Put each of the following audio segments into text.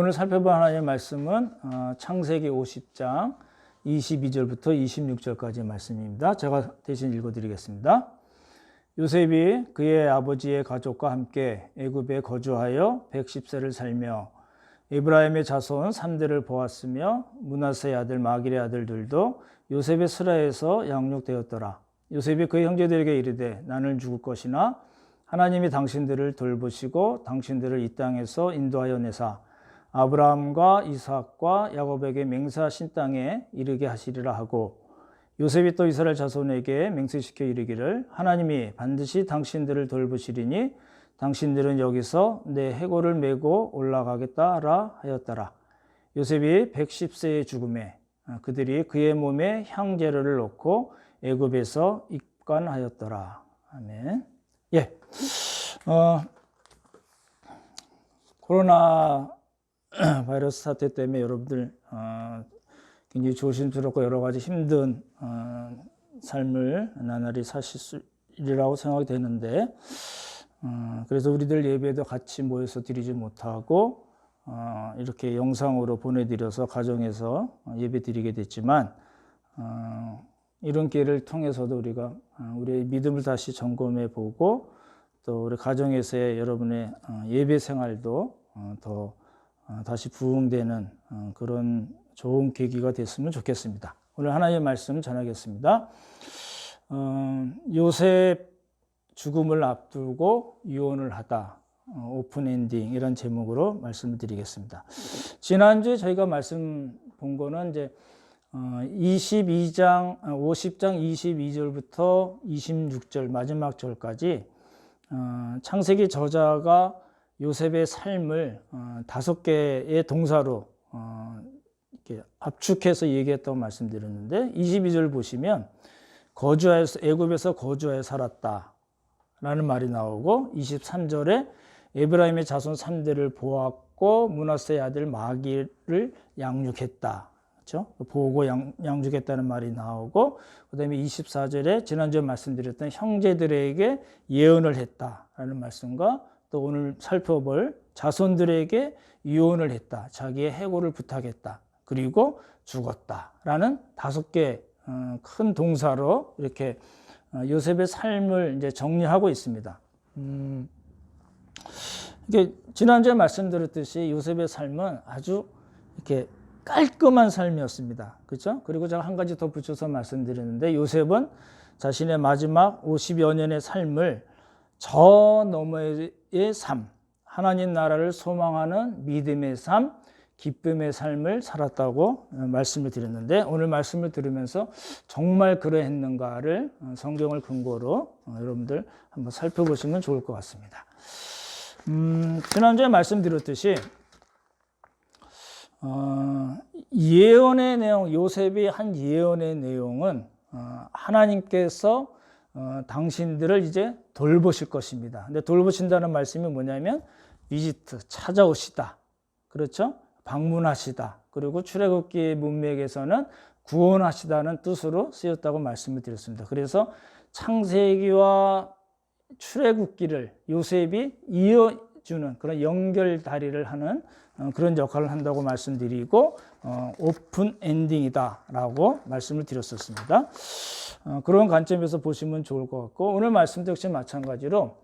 오늘 살펴볼 하나님의 말씀은 창세기 50장 22절부터 26절까지의 말씀입니다. 제가 대신 읽어드리겠습니다. 요셉이 그의 아버지의 가족과 함께 애굽에 거주하여 110세를 살며 에브라임의 자손 3대를 보았으며 므낫세의 아들 마길의 아들들도 요셉의 스라에서 양육되었더라. 요셉이 그의 형제들에게 이르되 나는 죽을 것이나 하나님이 당신들을 돌보시고 당신들을 이 땅에서 인도하여 내사 아브라함과 이삭과 야곱에게 맹세하신 땅에 이르게 하시리라 하고, 요셉이 또 이스라엘 자손에게 맹세시켜 이르기를 하나님이 반드시 당신들을 돌보시리니 당신들은 여기서 내 해골을 메고 올라가겠다라 하였더라. 요셉이 110세의 죽음에 그들이 그의 몸에 향재료를 넣고 애굽에서 입관하였더라. 아멘. 예. 코로나 바이러스 사태 때문에 여러분들 굉장히 조심스럽고 여러 가지 힘든 삶을 나날이 사실이라고 생각이 되는데, 그래서 우리들 예배도 같이 모여서 드리지 못하고 이렇게 영상으로 보내드려서 가정에서 예배 드리게 됐지만, 이런 기회를 통해서도 우리가 우리의 믿음을 다시 점검해 보고 또 우리 가정에서의 여러분의 예배 생활도 더 다시 부흥되는 그런 좋은 계기가 됐으면 좋겠습니다. 오늘 하나님의 말씀 전하겠습니다. 요셉 죽음을 앞두고 이혼을 하다, 오픈 엔딩, 이런 제목으로 말씀을 드리겠습니다. 지난주에 저희가 말씀 본 거는 이제 50장 22절부터 26절 마지막 절까지 창세기 저자가 요셉의 삶을 5개의 동사로 이렇게 압축해서 얘기했다고 말씀드렸는데, 22절 보시면 애굽에서 거주하여 살았다라는 말이 나오고, 23절에 에브라임의 자손 3대를 보았고 므낫세의 아들 마길을 양육했다. 그렇죠? 보고 양육했다는 말이 나오고, 그다음에 24절에 지난주에 말씀드렸던 형제들에게 예언을 했다라는 말씀과, 또 오늘 살펴볼 자손들에게 유언을 했다, 자기의 해고를 부탁했다, 그리고 죽었다라는 5개 큰 동사로 이렇게 요셉의 삶을 이제 정리하고 있습니다. 이게 지난주에 말씀드렸듯이 요셉의 삶은 아주 이렇게 깔끔한 삶이었습니다. 그렇죠? 그리고 제가 한 가지 더 붙여서 말씀드렸는데, 요셉은 자신의 마지막 50여 년의 삶을 저 너머의 삶, 하나님 나라를 소망하는 믿음의 삶, 기쁨의 삶을 살았다고 말씀을 드렸는데, 오늘 말씀을 들으면서 정말 그러했는가를 성경을 근거로 여러분들 한번 살펴보시면 좋을 것 같습니다. 지난주에 말씀드렸듯이 예언의 내용, 요셉이 한 예언의 내용은 하나님께서 당신들을 이제 돌보실 것입니다. 근데 돌보신다는 말씀이 뭐냐면 비지트, 찾아오시다, 그렇죠? 방문하시다, 그리고 출애굽기 문맥에서는 구원하시다는 뜻으로 쓰였다고 말씀을 드렸습니다. 그래서 창세기와 출애굽기를 요셉이 이어주는 그런 연결다리를 하는 그런 역할을 한다고 말씀드리고, 오픈 엔딩이다라고 말씀을 드렸었습니다. 그런 관점에서 보시면 좋을 것 같고, 오늘 말씀도 역시 마찬가지로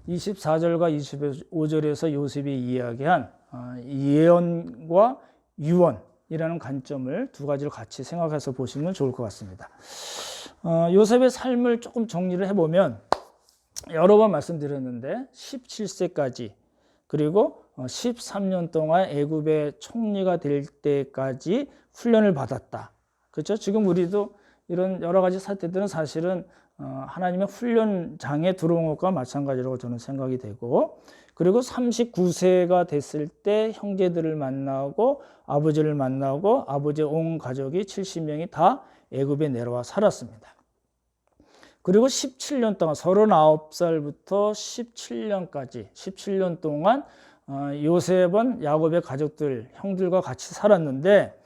24절과 25절에서 요셉이 이야기한 예언과 유언이라는 관점을 2가지를 같이 생각해서 보시면 좋을 것 같습니다. 요셉의 삶을 조금 정리를 해보면, 여러 번 말씀드렸는데 17세까지 그리고 13년 동안 애굽의 총리가 될 때까지 훈련을 받았다. 그렇죠? 지금 우리도 이런 여러 가지 사태들은 사실은 하나님의 훈련장에 들어온 것과 마찬가지라고 저는 생각이 되고, 그리고 39세가 됐을 때 형제들을 만나고 아버지를 만나고 아버지의 온 가족이 70명이 다 애굽에 내려와 살았습니다. 그리고 17년 동안 39살부터 17년까지 17년 동안 요셉은 야곱의 가족들, 형들과 같이 살았는데,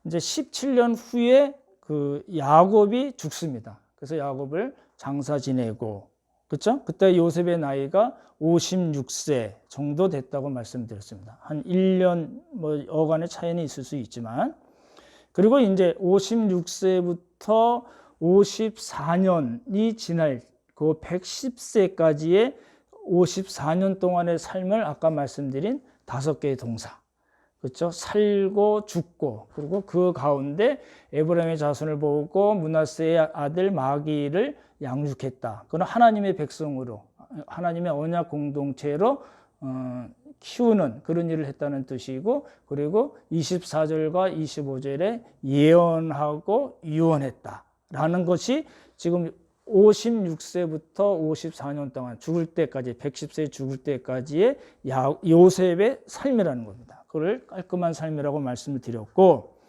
이제 17년 후에 그 야곱이 죽습니다. 그래서 야곱을 장사 지내고, 그렇죠? 그때 요셉의 나이가 56세 정도 됐다고 말씀드렸습니다. 한 1년 뭐 어간의 차이는 있을 수 있지만, 그리고 이제 56세부터 54년이 지날 그 110세까지의 54년 동안의 삶을 아까 말씀드린 5개의 동사, 그렇죠? 살고 죽고, 그리고 그 가운데 에브라임의 자손을 보고 므낫세의 아들 마기를 양육했다. 그건 하나님의 백성으로, 하나님의 언약 공동체로 키우는 그런 일을 했다는 뜻이고, 그리고 24절과 25절에 예언하고 유언했다라는 것이 지금 56세부터 54년 동안 죽을 때까지, 110세 죽을 때까지의 요셉의 삶이라는 겁니다. 그걸 깔끔한 삶이라고 말씀을 드렸고,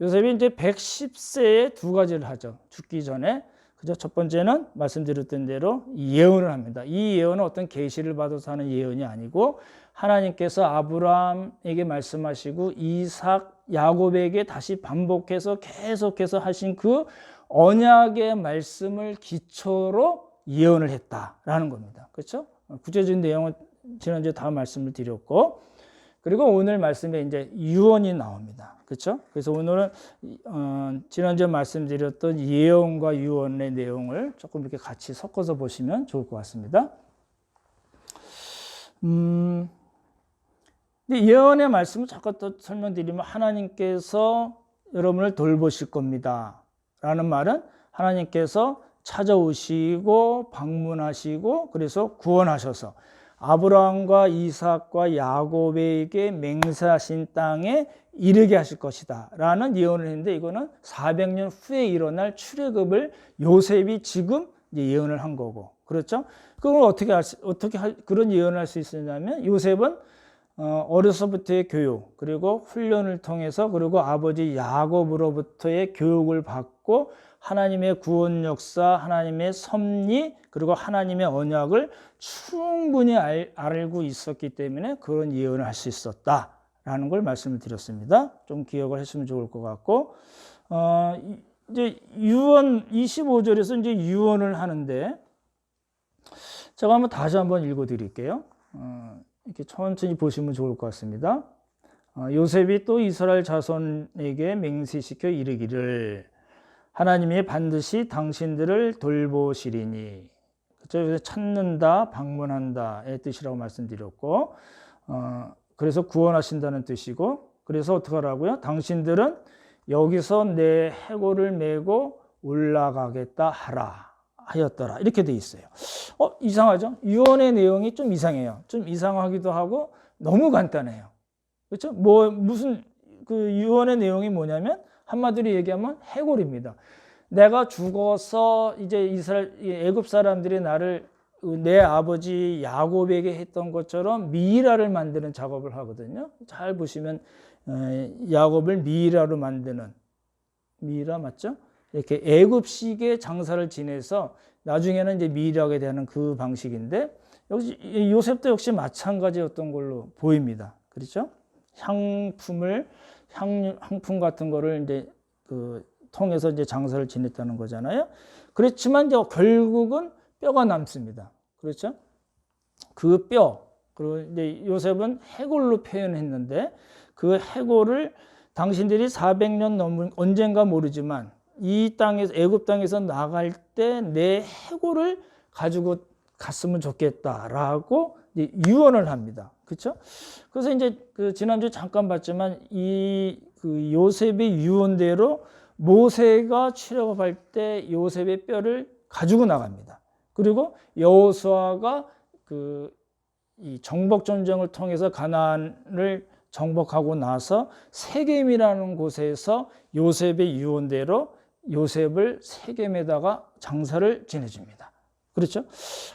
요셉이 이제 110세에 두 가지를 하죠. 죽기 전에. 그죠? 첫 번째는 말씀드렸던 대로 예언을 합니다. 이 예언은 어떤 계시를 받아서 하는 예언이 아니고, 하나님께서 아브라함에게 말씀하시고 이삭, 야곱에게 다시 반복해서 계속해서 하신 그 언약의 말씀을 기초로 예언을 했다라는 겁니다. 그렇죠? 구체적인 내용은 지난주에 다 말씀을 드렸고, 그리고 오늘 말씀에 이제 유언이 나옵니다. 그렇죠? 그래서 오늘은 지난주에 말씀드렸던 예언과 유언의 내용을 조금 이렇게 같이 섞어서 보시면 좋을 것 같습니다. 근데 예언의 말씀을 잠깐 또 설명드리면, 하나님께서 여러분을 돌보실 겁니다 라는 말은 하나님께서 찾아오시고 방문하시고 그래서 구원하셔서 아브라함과 이삭과 야곱에게 맹세하신 땅에 이르게 하실 것이다 라는 예언을 했는데, 이거는 400년 후에 일어날 출애굽을 요셉이 지금 이제 예언을 한 거고, 그렇죠? 그걸 어떻게 그런 예언을 할 수 있었냐면, 요셉은 어려서부터의 교육, 그리고 훈련을 통해서, 그리고 아버지 야곱으로부터의 교육을 받고 하나님의 구원 역사, 하나님의 섭리, 그리고 하나님의 언약을 충분히 알고 있었기 때문에 그런 예언을 할 수 있었다라는 걸 말씀을 드렸습니다. 좀 기억을 했으면 좋을 것 같고, 이제 유언 25절에서 이제 유언을 하는데, 제가 다시 한번 읽어드릴게요. 이렇게 천천히 보시면 좋을 것 같습니다. 요셉이 또 이스라엘 자손에게 맹세시켜 이르기를, 하나님이 반드시 당신들을 돌보시리니. 그렇죠? 찾는다, 방문한다의 뜻이라고 말씀드렸고, 그래서 구원하신다는 뜻이고, 그래서 어떻게 하라고요? 당신들은 여기서 내 해골을 메고 올라가겠다 하였더라. 이렇게 돼 있어요. 이상하죠? 유언의 내용이 좀 이상해요. 좀 이상하기도 하고 너무 간단해요. 그렇죠? 무슨 그 유언의 내용이 뭐냐면, 한마디로 얘기하면 해골입니다. 내가 죽어서 이제 애굽 사람들이 나를 내 아버지 야곱에게 했던 것처럼 미이라를 만드는 작업을 하거든요. 잘 보시면 야곱을 미이라로 만드는, 미이라 맞죠? 이렇게 애굽식의 장사를 지내서 나중에는 이제 미이라게 되는 그 방식인데, 역시 요셉도 역시 마찬가지였던 걸로 보입니다. 그렇죠? 향품 같은 거를 이제 통해서 이제 장사를 지냈다는 거잖아요. 그렇지만 이제 결국은 뼈가 남습니다. 그렇죠? 그 뼈, 그리고 이제 요셉은 해골로 표현했는데, 그 해골을 당신들이 400년 넘은 언젠가 모르지만 이 땅에서, 애굽 땅에서 나갈 때 내 해골을 가지고 갔으면 좋겠다라고 이제 유언을 합니다. 그렇죠? 그래서 이제 지난주에 잠깐 봤지만 그 요셉의 유언대로 모세가 출애굽할 때 요셉의 뼈를 가지고 나갑니다. 그리고 여호수아가 이 정복 전쟁을 통해서 가나안을 정복하고 나서 세겜이라는 곳에서 요셉의 유언대로 요셉을 세겜에다가 장사를 지내줍니다. 그렇죠?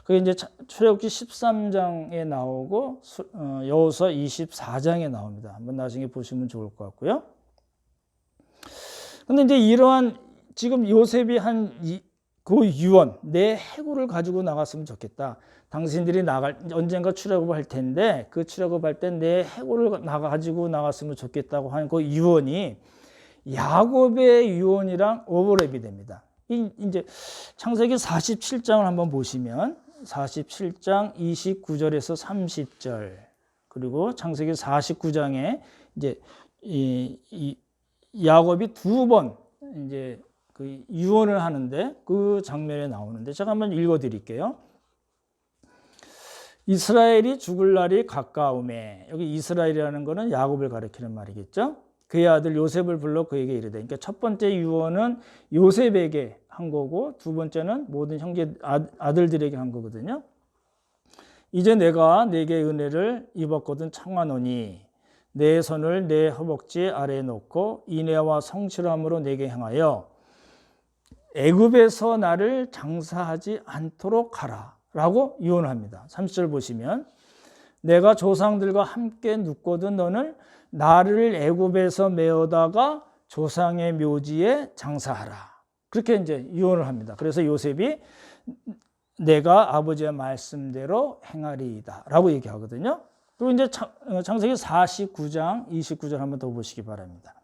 그게 이제 출애굽기 13장에 나오고 여호수아 24장에 나옵니다. 한번 나중에 보시면 좋을 것 같고요. 근데 이제 이러한 지금 요셉이 한 그 유언, 내 해골을 가지고 나갔으면 좋겠다. 당신들이 언젠가 출애굽을 할 텐데 그 출애굽할 때 내 해골을 가지고 나갔으면 좋겠다고 하는 그 유언이 야곱의 유언이랑 오버랩이 됩니다. 이제 창세기 47장을 한번 보시면 47장 29절에서 30절, 그리고 창세기 49장에 이제 이 야곱이 두 번 이제 그 유언을 하는데 그 장면에 나오는데 제가 한번 읽어 드릴게요. 이스라엘이 죽을 날이 가까우매, 여기 이스라엘이라는 거는 야곱을 가리키는 말이겠죠. 그의 아들 요셉을 불러 그에게 이르되, 그러니까 첫 번째 유언은 요셉에게 한 거고 두 번째는 모든 형제 아들들에게 한 거거든요. 이제 내가 내게 은혜를 입었거든 청하노니 내 손을 내 허벅지 아래에 놓고 인애와 성실함으로 내게 행하여 애굽에서 나를 장사하지 않도록 하라 라고 유언합니다. 30절 보시면 내가 조상들과 함께 눕거든 너는 나를 애굽에서 메어다가 조상의 묘지에 장사하라. 그렇게 이제 유언을 합니다. 그래서 요셉이 내가 아버지의 말씀대로 행하리이다 라고 얘기하거든요. 그리고 이제 창세기 49장 29절 한번 더 보시기 바랍니다.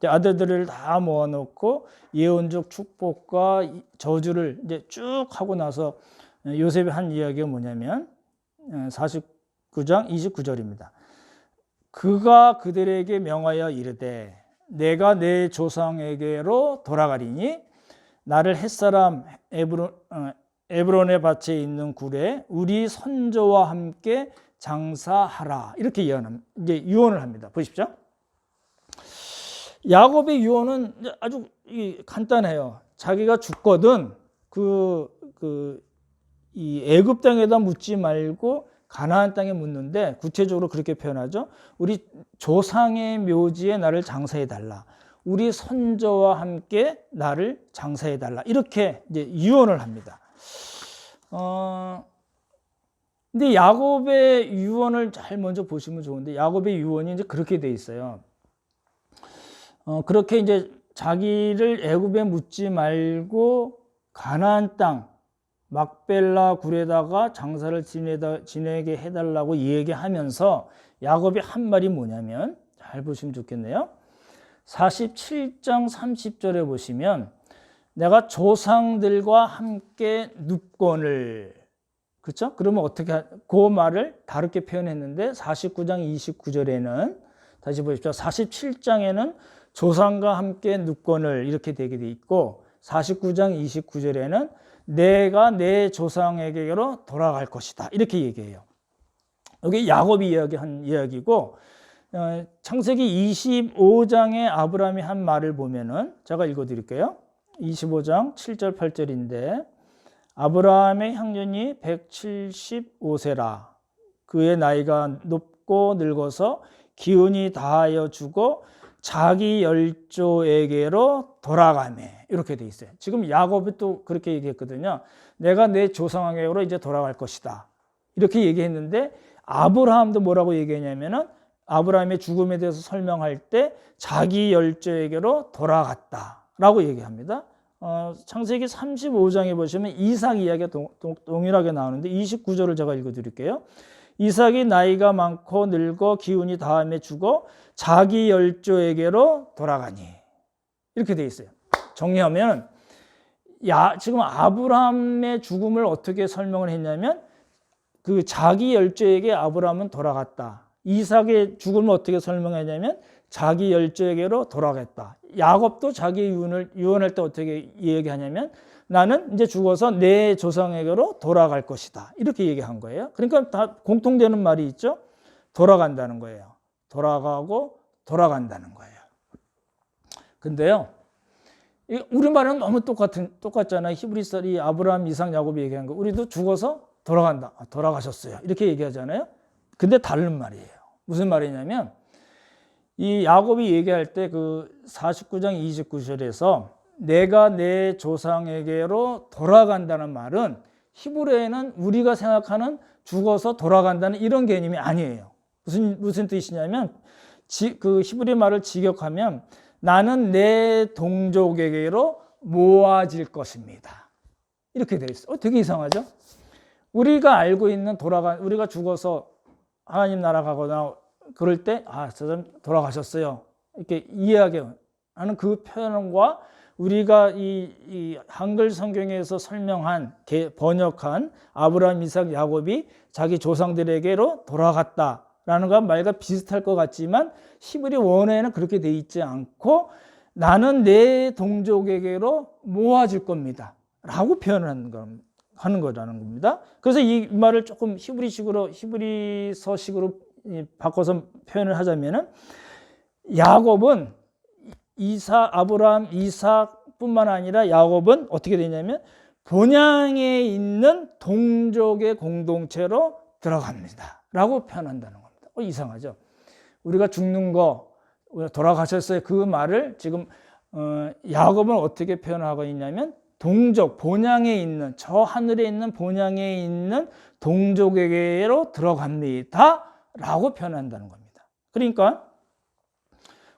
아들들을 다 모아놓고 예언적 축복과 저주를 이제 쭉 하고 나서 요셉이 한 이야기가 뭐냐면 49장 29절입니다. 그가 그들에게 명하여 이르되 내가 내 조상에게로 돌아가리니 나를 햇사람 에브론의 밭에 있는 굴에 우리 선조와 함께 장사하라. 이렇게 이제 유언을 합니다. 보십시오. 야곱의 유언은 아주 간단해요. 자기가 죽거든 이 애굽 땅에다 묻지 말고 가나안 땅에 묻는데 구체적으로 그렇게 표현하죠. 우리 조상의 묘지에 나를 장사해 달라. 우리 선조와 함께 나를 장사해 달라. 이렇게 이제 유언을 합니다. 근데 야곱의 유언을 잘 먼저 보시면 좋은데 야곱의 유언이 이제 그렇게 돼 있어요. 그렇게 이제 자기를 애굽에 묻지 말고 가나안 땅 막벨라 굴에다가 장사를 지내게 해달라고 얘기하면서 야곱이 한 말이 뭐냐면 잘 보시면 좋겠네요. 47장 30절에 보시면 내가 조상들과 함께 눕거늘, 그렇죠? 그러면 어떻게 그 말을 다르게 표현했는데 49장 29절에는 다시 보십시오. 47장에는 조상과 함께 눕거늘 이렇게 되게 돼 있고 49장 29절에는 내가 내 조상에게로 돌아갈 것이다 이렇게 얘기해요. 여기 야곱이 이야기한 이야기고 창세기 25장에 아브라함이 한 말을 보면은 제가 읽어드릴게요. 25장 7절 8절인데 아브라함의 향년이 175세라. 그의 나이가 높고 늙어서 기운이 다하여 죽어 자기 열조에게로 돌아가매. 이렇게 돼 있어요. 지금 야곱이 또 그렇게 얘기했거든요. 내가 내 조상에게로 이제 돌아갈 것이다. 이렇게 얘기했는데 아브라함도 뭐라고 얘기했냐면은 아브라함의 죽음에 대해서 설명할 때 자기 열조에게로 돌아갔다라고 얘기합니다. 창세기 35장에 보시면 이삭 이야기가 동일하게 나오는데 29절을 제가 읽어드릴게요. 이삭이 나이가 많고 늙어 기운이 다함에 죽어 자기 열조에게로 돌아가니. 이렇게 돼 있어요. 정리하면 지금 아브라함의 죽음을 어떻게 설명을 했냐면 그 자기 열조에게 아브라함은 돌아갔다. 이삭의 죽음을 어떻게 설명했냐면 자기 열조에게로 돌아갔다. 야곱도 자기 유언할 때 어떻게 얘기하냐면 나는 이제 죽어서 내 조상에게로 돌아갈 것이다. 이렇게 얘기한 거예요. 그러니까 다 공통되는 말이 있죠. 돌아간다는 거예요. 돌아가고 돌아간다는 거예요. 근데요, 우리말은 너무 똑같잖아요. 히브리서리 아브라함, 이삭, 야곱이 얘기한 거. 우리도 죽어서 돌아간다. 돌아가셨어요. 이렇게 얘기하잖아요. 근데 다른 말이에요. 무슨 말이냐면 이 야곱이 얘기할 때 그 49장 29절에서 내가 내 조상에게로 돌아간다는 말은 히브리어에는 우리가 생각하는 죽어서 돌아간다는 이런 개념이 아니에요. 무슨 뜻이냐면 그 히브리 말을 직역하면 나는 내 동족에게로 모아질 것입니다. 이렇게 되어 있어요. 되게 이상하죠? 우리가 알고 있는 우리가 죽어서 하나님 나라 가거나 그럴 때 저 사람 돌아가셨어요. 이렇게 이해하게 하는 그 표현과 우리가 이 한글 성경에서 설명한 번역한 아브라함, 이삭, 야곱이 자기 조상들에게로 돌아갔다라는 것 말과 비슷할 것 같지만 히브리 원어에는 그렇게 돼 있지 않고 나는 내 동족에게로 모아질 겁니다 라고 표현을 하는 거라는 겁니다. 그래서 이 말을 조금 히브리서식으로 바꿔서 표현을 하자면은 야곱은 아브라함, 이삭뿐만 아니라 야곱은 어떻게 되냐면 본향에 있는 동족의 공동체로 들어갑니다 라고 표현한다는 겁니다. 이상하죠? 우리가 죽는 거, 돌아가셨어요. 그 말을 지금 야곱은 어떻게 표현하고 있냐면 동족, 본향에 있는, 저 하늘에 있는 본향에 있는 동족에게로 들어갑니다 라고 표현한다는 겁니다. 그러니까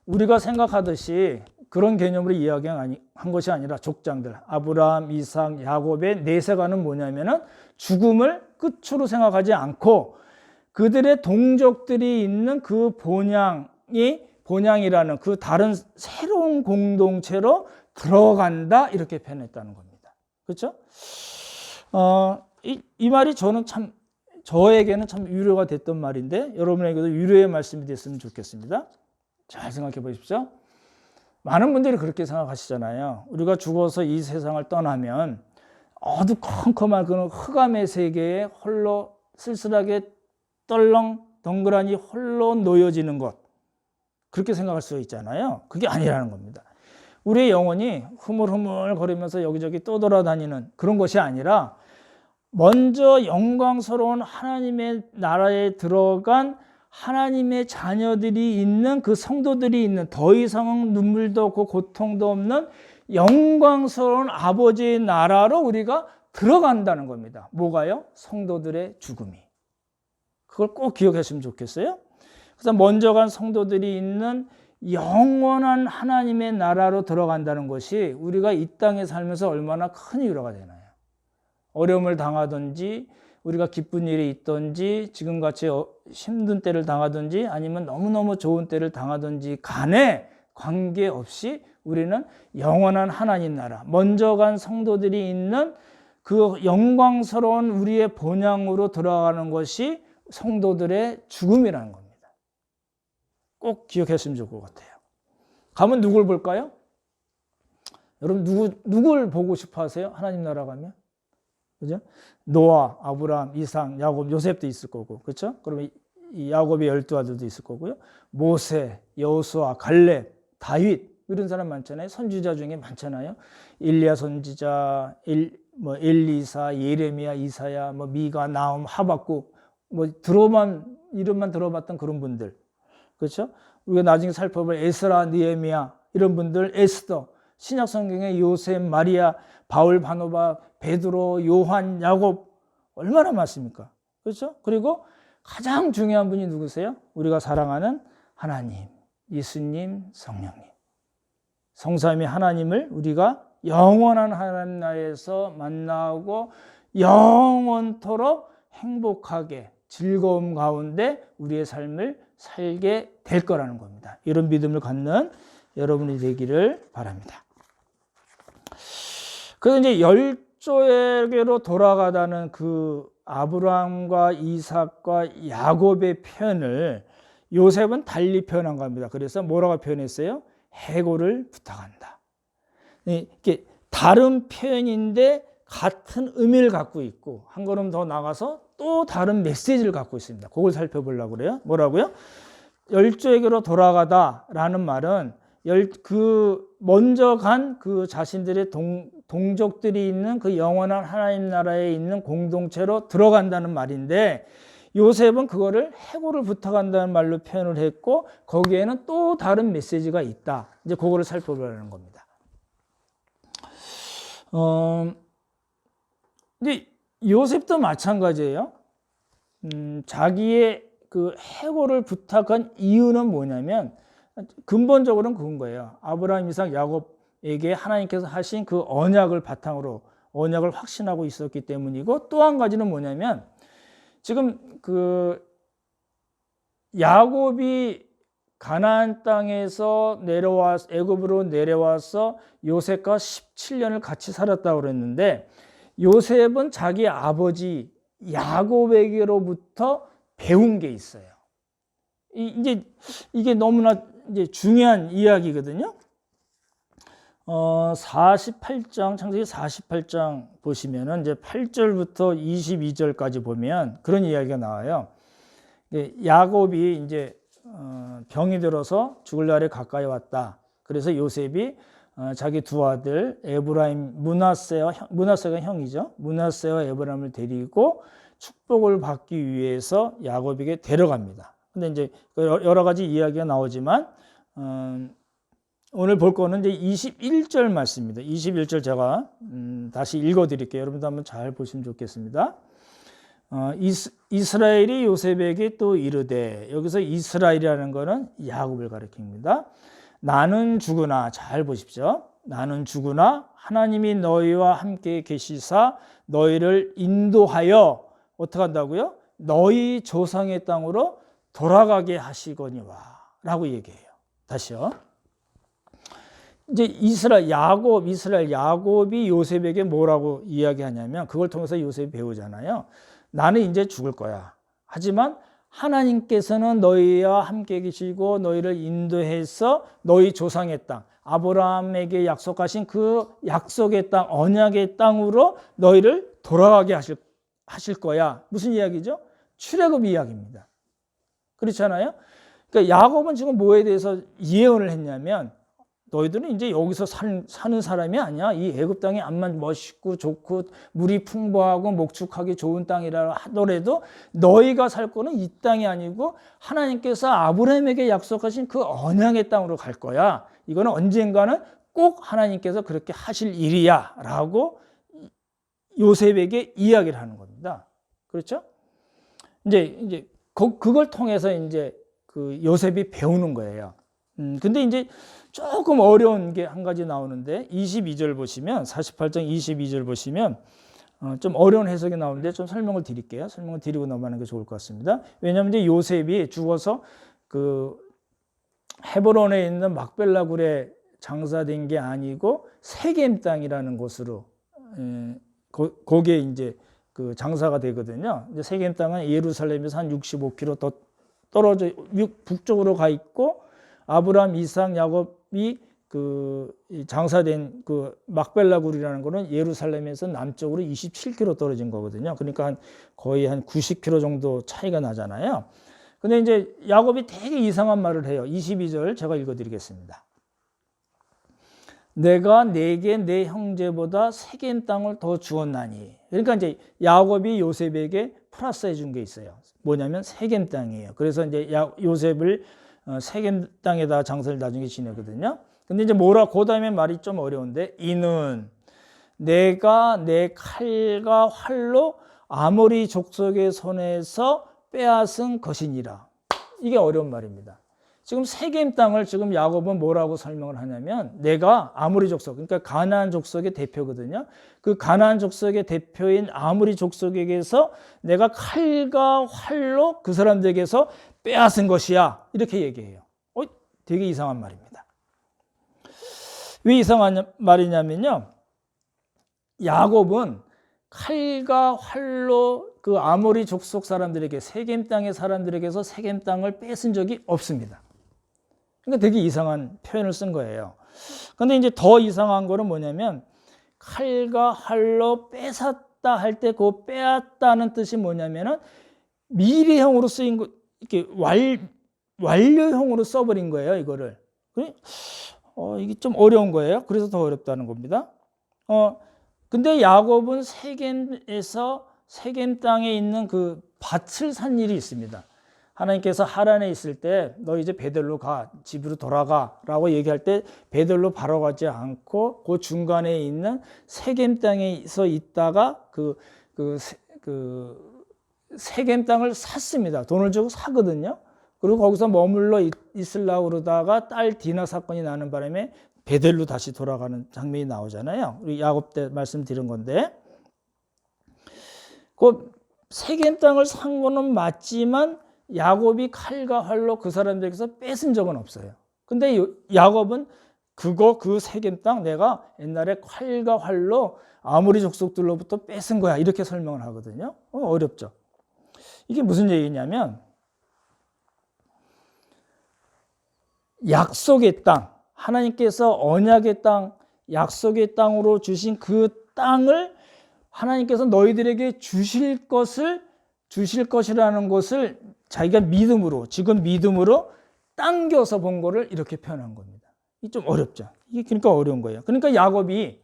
우리가 생각하듯이 그런 개념으로 이야기한 것이 아니라 족장들, 아브라함, 이삭, 야곱의 내세관은 뭐냐면은 죽음을 끝으로 생각하지 않고 그들의 동족들이 있는 그 본향이라는 그 다른 새로운 공동체로 들어간다 이렇게 표현했다는 겁니다. 그렇죠? 이 말이 저에게는 참 위로가 됐던 말인데 여러분에게도 위로의 말씀이 됐으면 좋겠습니다. 잘 생각해 보십시오. 많은 분들이 그렇게 생각하시잖아요. 우리가 죽어서 이 세상을 떠나면 어두컴컴한 그 흑암의 세계에 홀로 쓸쓸하게 떨렁 덩그러니 홀로 놓여지는 것, 그렇게 생각할 수 있잖아요. 그게 아니라는 겁니다. 우리의 영혼이 흐물흐물 거리면서 여기저기 떠돌아다니는 그런 것이 아니라 먼저 영광스러운 하나님의 나라에 들어간 하나님의 자녀들이 있는 그 성도들이 있는 더 이상은 눈물도 없고 고통도 없는 영광스러운 아버지의 나라로 우리가 들어간다는 겁니다. 뭐가요? 성도들의 죽음이. 그걸 꼭 기억하시면 좋겠어요. 그래서 먼저 간 성도들이 있는 영원한 하나님의 나라로 들어간다는 것이 우리가 이 땅에 살면서 얼마나 큰 위로가 되나요? 어려움을 당하든지 우리가 기쁜 일이 있든지 지금같이 힘든 때를 당하든지 아니면 너무너무 좋은 때를 당하든지 간에 관계없이 우리는 영원한 하나님 나라, 먼저 간 성도들이 있는 그 영광스러운 우리의 본향으로 들어가는 것이 성도들의 죽음이라는 겁니다. 꼭 기억했으면 좋을 것 같아요. 가면 누굴 볼까요? 여러분 누굴 보고 싶어 하세요? 하나님 나라 가면? 그죠? 노아, 아브라함, 이삭, 야곱, 요셉도 있을 거고, 그렇죠? 그러면 이 야곱의 12아들도 있을 거고요. 모세, 여호수아, 갈렙, 다윗 이런 사람 많잖아요. 선지자 중에 많잖아요. 일리야 선지자, 엘리사, 예레미야, 이사야, 미가, 나훔, 하박국, 이름만 들어봤던 그런 분들, 그렇죠? 우리가 나중에 살펴볼 에스라, 느헤미야 이런 분들, 에스더, 신약 성경에 요셉, 마리아, 바울, 바나바, 베드로, 요한, 야곱 얼마나 많습니까? 그렇죠? 그리고 가장 중요한 분이 누구세요? 우리가 사랑하는 하나님, 예수님, 성령님. 성삼위 하나님을 우리가 영원한 하나님 나라에서 만나고 영원토록 행복하게 즐거움 가운데 우리의 삶을 살게 될 거라는 겁니다. 이런 믿음을 갖는 여러분이 되기를 바랍니다. 그래서 이제 열조에게로 돌아가다는 그 아브라함과 이삭과 야곱의 표현을 요셉은 달리 표현한 겁니다. 그래서 뭐라고 표현했어요? 해고를 부탁한다. 이게 다른 표현인데 같은 의미를 갖고 있고 한 걸음 더 나가서 또 다른 메시지를 갖고 있습니다. 그걸 살펴보려고 그래요. 뭐라고요? 열조에게로 돌아가다라는 말은 먼저 간 그 자신들의 동족들이 있는 그 영원한 하나님 나라에 있는 공동체로 들어간다는 말인데 요셉은 그거를 해고를 부탁한다는 말로 표현을 했고 거기에는 또 다른 메시지가 있다. 이제 그거를 살펴보려는 겁니다. 이제 요셉도 마찬가지예요. 자기의 그 해고를 부탁한 이유는 뭐냐면 근본적으로는 그건 거예요. 아브라함, 이삭, 야곱에게 하나님께서 하신 그 언약을 바탕으로 언약을 확신하고 있었기 때문이고 또 한 가지는 뭐냐면 지금 그 야곱이 가나안 땅에서 애굽으로 내려와서 요셉과 17년을 같이 살았다고 그랬는데, 요셉은 자기 아버지 야곱에게로부터 배운 게 있어요. 이게 너무나 이제 중요한 이야기거든요. 48장, 창세기 48장 보시면은 이제 8절부터 22절까지 보면 그런 이야기가 나와요. 야곱이 이제 병이 들어서 죽을 날에 가까이 왔다. 그래서 요셉이 자기 두 아들 에브라임, 므낫세가 형이죠. 므낫세와 에브라임을 데리고 축복을 받기 위해서 야곱에게 데려갑니다. 근데 이제 여러 가지 이야기가 나오지만 오늘 볼 거는 이제 21절 말씀입니다. 21절 제가 다시 읽어 드릴게요. 여러분도 한번 잘 보시면 좋겠습니다. 이스라엘이 요셉에게 또 이르되, 여기서 이스라엘이라는 것은 야곱을 가리킵니다. 나는 죽으나, 잘 보십시오. 나는 죽으나 하나님이 너희와 함께 계시사 너희를 인도하여 어떻게 한다고요? 너희 조상의 땅으로 돌아가게 하시거니와 라고 얘기해요. 다시요. 이제 이스라엘 야곱이 요셉에게 뭐라고 이야기하냐면, 그걸 통해서 요셉이 배우잖아요. 나는 이제 죽을 거야. 하지만 하나님께서는 너희와 함께 계시고 너희를 인도해서 너희 조상의 땅, 아브라함에게 약속하신 그 약속의 땅, 언약의 땅으로 너희를 돌아가게 하실 거야. 무슨 이야기죠? 출애굽 이야기입니다. 그렇잖아요? 그러니까 야곱은 지금 뭐에 대해서 예언을 했냐면, 너희들은 이제 여기서 사는 사람이 아니야. 이 애굽 땅이 암만 멋있고 좋고 물이 풍부하고 목축하기 좋은 땅이라 하더라도 너희가 살 거는 이 땅이 아니고 하나님께서 아브라함에게 약속하신 그 언약의 땅으로 갈 거야. 이거는 언젠가는 꼭 하나님께서 그렇게 하실 일이야 라고 요셉에게 이야기를 하는 겁니다. 그렇죠? 이제 그걸 통해서 이제 그 요셉이 배우는 거예요. 근데 이제 조금 어려운 게 한 가지 나오는데, 22절 보시면, 48장 22절 보시면 좀 어려운 해석이 나오는데 좀 설명을 드릴게요. 설명을 드리고 넘어가는 게 좋을 것 같습니다. 왜냐하면 이제 요셉이 죽어서 그 헤브론에 있는 막벨라 굴에 장사된 게 아니고 세겜 땅이라는 곳으로 거기에 이제 그 장사가 되거든요. 이제 세겜 땅은 예루살렘에서 한 65km 더 떨어져 북쪽으로 가 있고, 아브라함, 이삭, 야곱이 그 장사된 그 막벨라 굴이라는 거는 예루살렘에서 남쪽으로 27km 떨어진 거거든요. 그러니까 거의 한 90km 정도 차이가 나잖아요. 근데 이제 야곱이 되게 이상한 말을 해요. 22절 제가 읽어드리겠습니다. 내가 네게 내 형제보다 세겜 땅을 더 주었나니. 그러니까 이제 야곱이 요셉에게 플러스해 준 게 있어요. 뭐냐면 세겜 땅이에요. 그래서 이제 요셉을 세겜 땅에다 장사를 나중에 지내거든요. 근데 이제 그 다음에 말이 좀 어려운데, 이는 내가 내 칼과 활로 아모리 족속의 손에서 빼앗은 것이니라. 이게 어려운 말입니다. 지금 세겜 땅을 지금 야곱은 뭐라고 설명을 하냐면, 내가 아모리 족속, 그러니까 가나안 족속의 대표거든요. 그 가나안 족속의 대표인 아모리 족속에게서 내가 칼과 활로 그 사람들에게서 빼앗은 것이야. 이렇게 얘기해요. 되게 이상한 말입니다. 왜 이상한 말이냐면요, 야곱은 칼과 활로 그 아모리 족속 사람들에게, 세겜 땅의 사람들에게서 세겜 땅을 뺏은 적이 없습니다. 그러니까 되게 이상한 표현을 쓴 거예요. 근데 이제 더 이상한 거는 뭐냐면, 칼과 활로 뺏었다 할 때 그 빼앗다는 뜻이 뭐냐면은 미래형으로 쓰인 거, 이렇게 완료형으로 써버린 거예요, 이거를. 이게 좀 어려운 거예요. 그래서 더 어렵다는 겁니다. 근데 야곱은 세겜 땅에 있는 그 밭을 산 일이 있습니다. 하나님께서 하란에 있을 때 너 이제 베델로 가, 집으로 돌아가 라고 얘기할 때 베델로 바로 가지 않고 그 중간에 있는 세겜 땅에서 있다가 그 세겜 땅을 샀습니다. 돈을 주고 사거든요. 그리고 거기서 머물러 있으려고 그러다가 딸 디나 사건이 나는 바람에 베델로 다시 돌아가는 장면이 나오잖아요. 우리 야곱 때 말씀드린 건데, 그 세겜 땅을 산 거는 맞지만 야곱이 칼과 활로 그 사람들에게서 뺏은 적은 없어요. 근데 야곱은 그 세겜 땅 내가 옛날에 칼과 활로 아모리 족속들로부터 뺏은 거야. 이렇게 설명을 하거든요. 어렵죠. 이게 무슨 얘기냐면 약속의 땅, 하나님께서 언약의 땅, 약속의 땅으로 주신 그 땅을 하나님께서 너희들에게 주실 것이라는 것을 자기가 지금 믿음으로 당겨서 본 거를 이렇게 표현한 겁니다. 이게 좀 어렵죠. 이게 그러니까 어려운 거예요. 그러니까 야곱이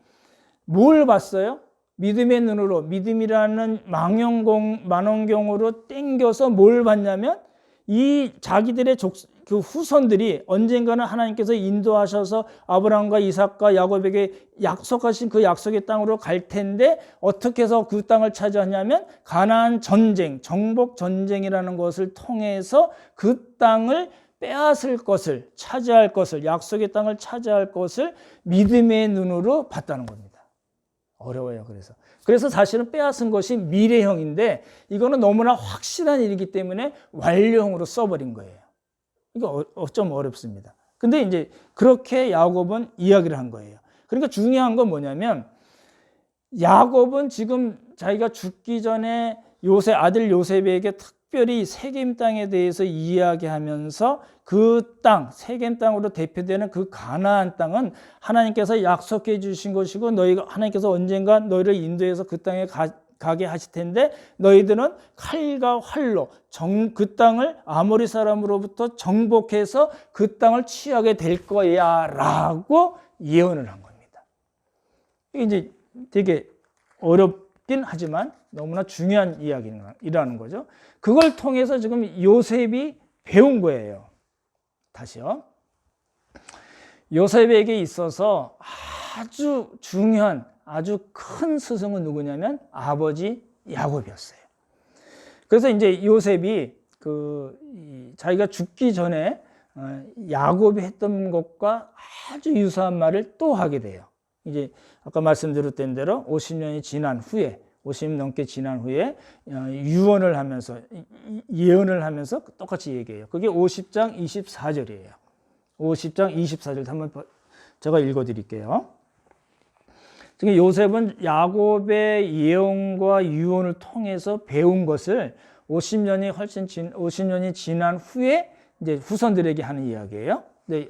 뭘 봤어요? 믿음의 눈으로, 믿음이라는 만원경으로 땡겨서 뭘 봤냐면 이 자기들의 그 후손들이 언젠가는 하나님께서 인도하셔서 아브라함과 이삭과 야곱에게 약속하신 그 약속의 땅으로 갈 텐데 어떻게 해서 그 땅을 차지하냐면 가나안 전쟁, 정복 전쟁이라는 것을 통해서 그 땅을 빼앗을 것을, 차지할 것을, 약속의 땅을 차지할 것을 믿음의 눈으로 봤다는 겁니다. 어려워요. 그래서 사실은 빼앗은 것이 미래형인데 이거는 너무나 확실한 일이기 때문에 완료형으로 써버린 거예요. 이거 좀 어렵습니다. 근데 이제 그렇게 야곱은 이야기를 한 거예요. 그러니까 중요한 건 뭐냐면 야곱은 지금 자기가 죽기 전에 아들 요셉에게 특별히 세겜 땅에 대해서 이야기하면서 그 땅, 세겜 땅으로 대표되는 그 가나안 땅은 하나님께서 약속해 주신 것이고 하나님께서 언젠가 너희를 인도해서 그 땅에 가게 하실 텐데 너희들은 칼과 활로 그 땅을 아모리 사람으로부터 정복해서 그 땅을 취하게 될 거야 라고 예언을 한 겁니다. 이게 이제 되게 어렵긴 하지만 너무나 중요한 이야기라는 거죠. 그걸 통해서 지금 요셉이 배운 거예요. 다시요. 요셉에게 있어서 아주 중요한 아주 큰 스승은 누구냐면 아버지 야곱이었어요. 그래서 이제 요셉이 자기가 죽기 전에 야곱이 했던 것과 아주 유사한 말을 또 하게 돼요. 이제 아까 말씀드렸던 대로 50년 넘게 지난 후에 유언을 하면서 예언을 하면서 똑같이 얘기해요. 그게 50장 24절이에요. 50장 24절 한번 제가 읽어드릴게요. 지금 요셉은 야곱의 예언과 유언을 통해서 배운 것을 50년이 지난 후에 이제 후손들에게 하는 이야기예요. 네,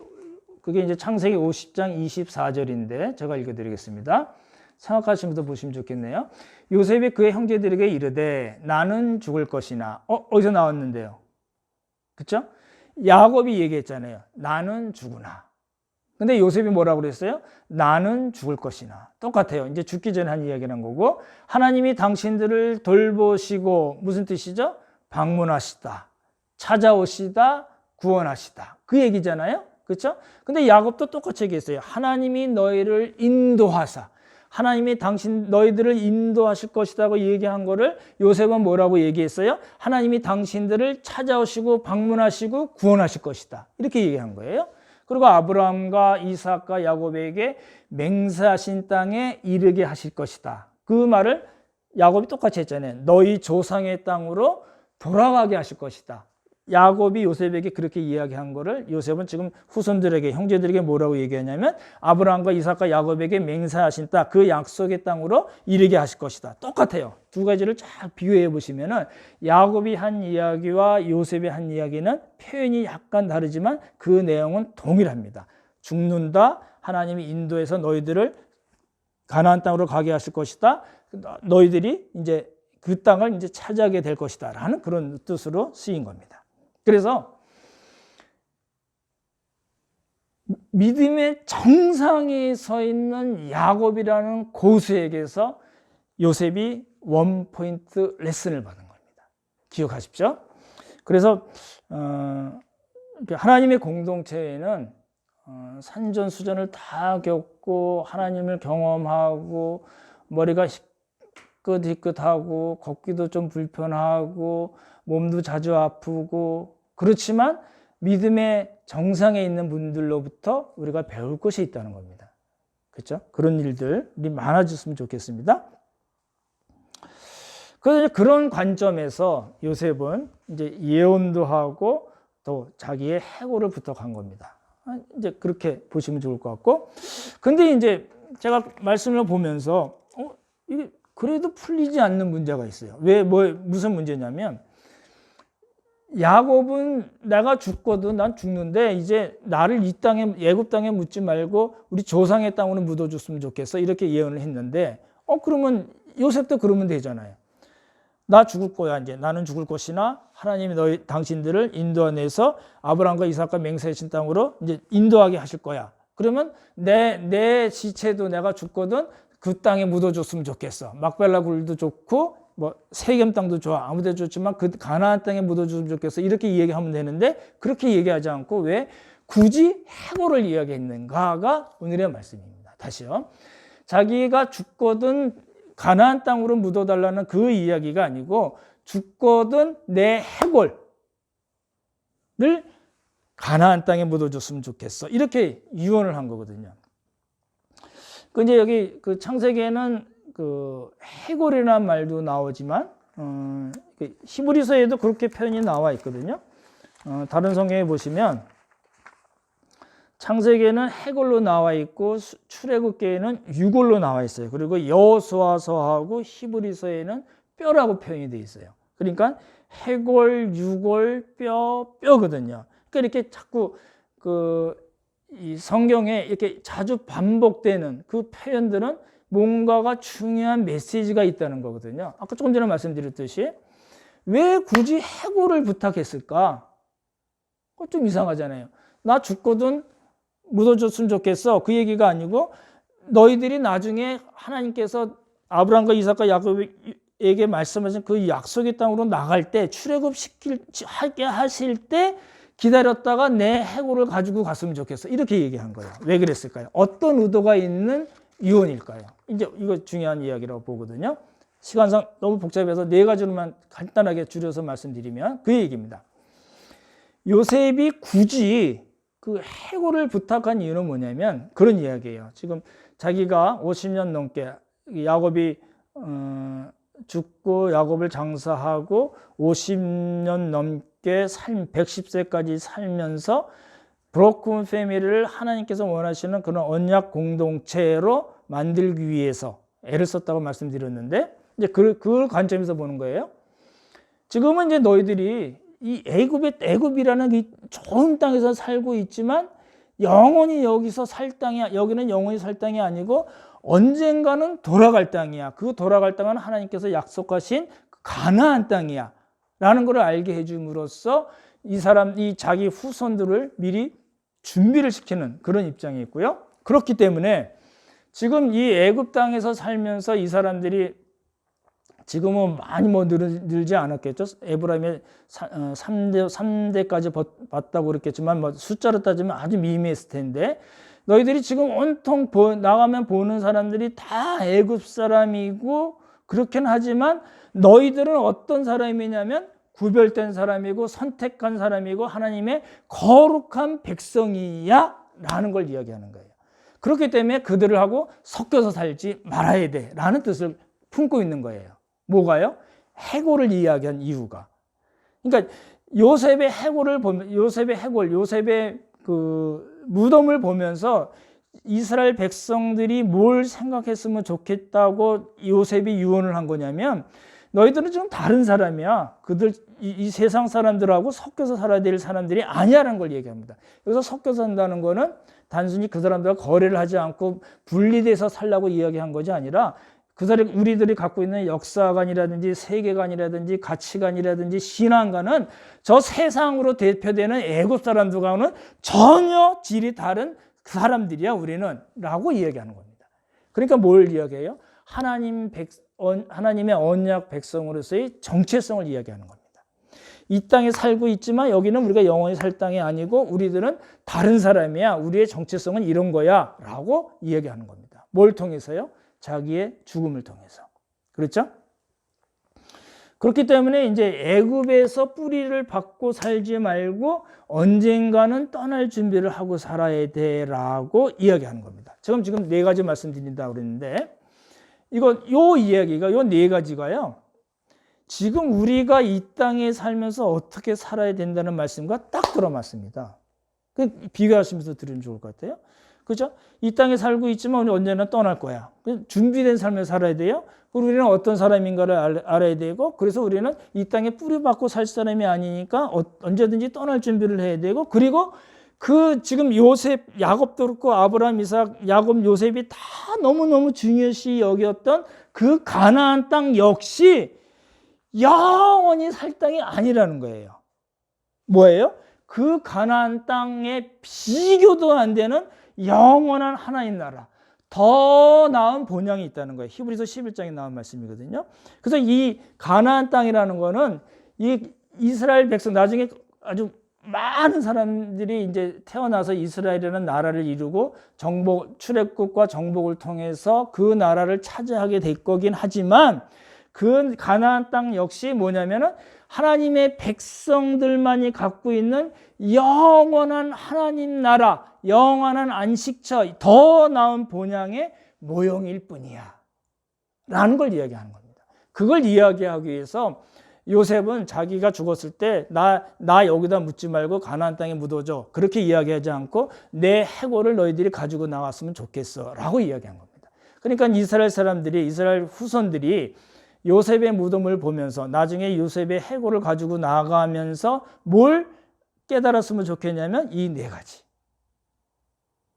그게 이제 창세기 50장 24절인데 제가 읽어드리겠습니다. 생각하시면서 보시면 좋겠네요. 요셉이 그의 형제들에게 이르되 나는 죽을 것이나 어디서 나왔는데요? 그렇죠? 야곱이 얘기했잖아요. 나는 죽으나. 근데 요셉이 뭐라고 그랬어요? 나는 죽을 것이나. 똑같아요. 이제 죽기 전에 한 이야기란 거고 하나님이 당신들을 돌보시고 무슨 뜻이죠? 방문하시다. 찾아오시다. 구원하시다. 그 얘기잖아요. 그렇죠? 근데 야곱도 똑같이 얘기했어요. 하나님이 너희를 인도하사 하나님이 너희들을 인도하실 것이라고 얘기한 거를 요셉은 뭐라고 얘기했어요? 하나님이 당신들을 찾아오시고 방문하시고 구원하실 것이다. 이렇게 얘기한 거예요. 그리고 아브라함과 이삭과 야곱에게 맹세하신 땅에 이르게 하실 것이다. 그 말을 야곱이 똑같이 했잖아요. 너희 조상의 땅으로 돌아가게 하실 것이다. 야곱이 요셉에게 그렇게 이야기한 거를 요셉은 지금 후손들에게 형제들에게 뭐라고 얘기하냐면 아브라함과 이삭과 야곱에게 맹세하신 땅, 그 약속의 땅으로 이르게 하실 것이다. 똑같아요. 두 가지를 쫙 비교해 보시면은 야곱이 한 이야기와 요셉이 한 이야기는 표현이 약간 다르지만 그 내용은 동일합니다. 죽는다. 하나님이 인도해서 너희들을 가나안 땅으로 가게 하실 것이다. 너희들이 이제 그 땅을 이제 차지하게 될 것이다라는 그런 뜻으로 쓰인 겁니다. 그래서 믿음의 정상에 서 있는 야곱이라는 고수에게서 요셉이 원포인트 레슨을 받은 겁니다. 기억하십시오. 그래서 하나님의 공동체에는 산전수전을 다 겪고 하나님을 경험하고 머리가 희끗희끗하고 걷기도 좀 불편하고 몸도 자주 아프고 그렇지만 믿음의 정상에 있는 분들로부터 우리가 배울 것이 있다는 겁니다. 그렇죠? 그런 일들이 많아졌으면 좋겠습니다. 그래서 그런 관점에서 요셉은 이제 예언도 하고 또 자기의 해고를 부탁한 겁니다. 이제 그렇게 보시면 좋을 것 같고, 근데 이제 제가 말씀을 보면서 이게 그래도 풀리지 않는 문제가 있어요. 무슨 문제냐면, 야곱은 내가 죽거든, 난 죽는데 이제 나를 이 땅에, 애굽 땅에 묻지 말고 우리 조상의 땅으로 묻어줬으면 좋겠어, 이렇게 예언을 했는데, 그러면 요셉도 그러면 되잖아요. 나 죽을 거야. 이제 나는 죽을 것이나 하나님이 당신들을 인도하내서 아브라함과 이삭과 맹세하신 땅으로 이제 인도하게 하실 거야. 그러면 내 시체도 내가 죽거든 그 땅에 묻어줬으면 좋겠어. 막벨라 굴도 좋고 뭐 세겜 땅도 좋아. 아무데도 좋지만 그 가나안 땅에 묻어줬으면 좋겠어. 이렇게 얘기하면 되는데 그렇게 얘기하지 않고 왜 굳이 해고를 이야기했는가가 오늘의 말씀입니다. 다시요. 자기가 죽거든 가나안 땅으로 묻어달라는 그 이야기가 아니고 죽거든 내 해골을 가나안 땅에 묻어줬으면 좋겠어. 이렇게 유언을 한 거거든요. 근데 여기 그 창세기에는 그 해골이라는 말도 나오지만 히브리서에도 그렇게 표현이 나와 있거든요. 다른 성경에 보시면 창세기에는 해골로 나와 있고 출애굽기에는 유골로 나와 있어요. 그리고 여호수아서하고 히브리서에는 뼈라고 표현이 되어 있어요. 그러니까 해골, 유골, 뼈거든요. 그러니까 이렇게 자꾸 이 성경에 이렇게 자주 반복되는 그 표현들은 뭔가가 중요한 메시지가 있다는 거거든요. 아까 조금 전에 말씀드렸듯이 왜 굳이 해골을 부탁했을까? 좀 이상하잖아요. 나 죽거든 묻어줬으면 좋겠어. 그 얘기가 아니고 너희들이 나중에 하나님께서 아브라함과 이삭과 야곱에게 말씀하신 그 약속의 땅으로 나갈 때 출애굽하게 하실 때 기다렸다가 내 해골을 가지고 갔으면 좋겠어. 이렇게 얘기한 거예요. 왜 그랬을까요? 어떤 의도가 있는 유언일까요? 이제 이거 중요한 이야기라고 보거든요. 시간상 너무 복잡해서 네 가지로만 간단하게 줄여서 말씀드리면 그 얘기입니다. 요셉이 굳이 그 해고를 부탁한 이유는 뭐냐면 그런 이야기예요. 지금 자기가 50년 넘게 야곱이 죽고 야곱을 장사하고 50년 넘게 110세까지 살면서 브로큰 패밀리를 하나님께서 원하시는 그런 언약 공동체로 만들기 위해서 애를 썼다고 말씀드렸는데 이제 그 관점에서 보는 거예요. 지금은 이제 너희들이 이 애굽이라는 이 좋은 땅에서 살고 있지만 영원히 여기서 살 땅이야. 여기는 영원히 살 땅이 아니고 언젠가는 돌아갈 땅이야. 그 돌아갈 땅은 하나님께서 약속하신 가나안 땅이야. 라는 걸 알게 해줌으로써 이 자기 후손들을 미리 준비를 시키는 그런 입장이 있고요. 그렇기 때문에 지금 이 애굽 땅에서 살면서 이 사람들이 지금은 많이 늘지 않았겠죠. 에브라임의 3대까지 봤다고 그랬겠지만 뭐 숫자로 따지면 아주 미미했을 텐데 너희들이 지금 온통 나가면 보는 사람들이 다 애굽 사람이고 그렇긴 하지만 너희들은 어떤 사람이냐면 구별된 사람이고 선택한 사람이고 하나님의 거룩한 백성이야 라는 걸 이야기하는 거예요. 그렇기 때문에 그들을 하고 섞여서 살지 말아야 돼 라는 뜻을 품고 있는 거예요. 뭐가요? 해골을 이야기한 이유가. 그러니까 요셉의 그 무덤을 보면서 이스라엘 백성들이 뭘 생각했으면 좋겠다고 요셉이 유언을 한 거냐면 너희들은 좀 다른 사람이야. 이 세상 사람들하고 섞여서 살아야 될 사람들이 아니야라는 걸 얘기합니다. 여기서 섞여서 산다는 거는 단순히 그 사람들과 거래를 하지 않고 분리돼서 살라고 이야기한 것이 아니라 우리들이 갖고 있는 역사관이라든지 세계관이라든지 가치관이라든지 신앙관은 저 세상으로 대표되는 애굽 사람들과는 전혀 질이 다른 사람들이야 우리는 라고 이야기하는 겁니다. 그러니까 뭘 이야기해요? 하나님의 언약 백성으로서의 정체성을 이야기하는 겁니다. 이 땅에 살고 있지만 여기는 우리가 영원히 살 땅이 아니고 우리들은 다른 사람이야. 우리의 정체성은 이런 거야 라고 이야기하는 겁니다. 뭘 통해서요? 자기의 죽음을 통해서. 그렇죠? 그렇기 때문에 이제 애굽에서 뿌리를 박고 살지 말고 언젠가는 떠날 준비를 하고 살아야 돼라고 이야기하는 겁니다. 지금 네 가지 말씀드린다고 그랬는데 요 이야기가 요 네 가지가요. 지금 우리가 이 땅에 살면서 어떻게 살아야 된다는 말씀과 딱 들어맞습니다. 비교하시면서 들으면 좋을 것 같아요. 그죠? 이 땅에 살고 있지만 우리 언제나 떠날 거야. 준비된 삶을 살아야 돼요. 그리고 우리는 어떤 사람인가를 알아야 되고, 그래서 우리는 이 땅에 뿌리박고 살 사람이 아니니까 언제든지 떠날 준비를 해야 되고, 그리고 지금 요셉, 야곱도 그렇고 아브라함, 이삭, 야곱, 요셉이 다 너무너무 중요시 여겼던 그 가나안 땅 역시 영원히 살 땅이 아니라는 거예요. 뭐예요? 그 가나안 땅에 비교도 안 되는 영원한 하나님 나라, 더 나은 본향이 있다는 거예요. 히브리서 11장에 나온 말씀이거든요. 그래서 이 가나안 땅이라는 거는 이 이스라엘 백성, 나중에 아주 많은 사람들이 이제 태어나서 이스라엘이라는 나라를 이루고 출애굽과 정복을 통해서 그 나라를 차지하게 될 거긴 하지만, 그 가나안 땅 역시 뭐냐면은 하나님의 백성들만이 갖고 있는 영원한 하나님 나라, 영원한 안식처, 더 나은 본향의 모형일 뿐이야 라는 걸 이야기하는 겁니다. 그걸 이야기하기 위해서 요셉은 자기가 죽었을 때 나 여기다 묻지 말고 가나안 땅에 묻어줘, 그렇게 이야기하지 않고 내 해골을 너희들이 가지고 나왔으면 좋겠어 라고 이야기한 겁니다. 그러니까 이스라엘 사람들이, 이스라엘 후손들이 요셉의 무덤을 보면서 나중에 요셉의 해골을 가지고 나가면서 뭘 깨달았으면 좋겠냐면 이 네 가지.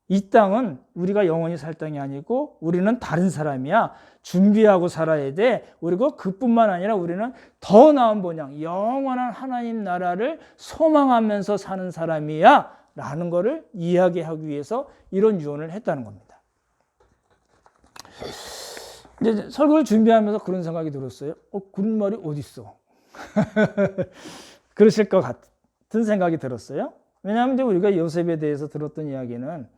이 땅은 우리가 영원히 살 땅이 아니고 우리는 다른 사람이야. 준비하고 살아야 돼. 그리고 그뿐만 아니라 우리는 더 나은 본향, 영원한 하나님 나라를 소망하면서 사는 사람이야 라는 거를 이야기하기 위해서 이런 유언을 했다는 겁니다. 이제 설교를 준비하면서 그런 생각이 들었어요. 그런 말이 어디 있어? 그러실 것 같은 생각이 들었어요. 왜냐하면 우리가 요셉에 대해서 들었던 이야기는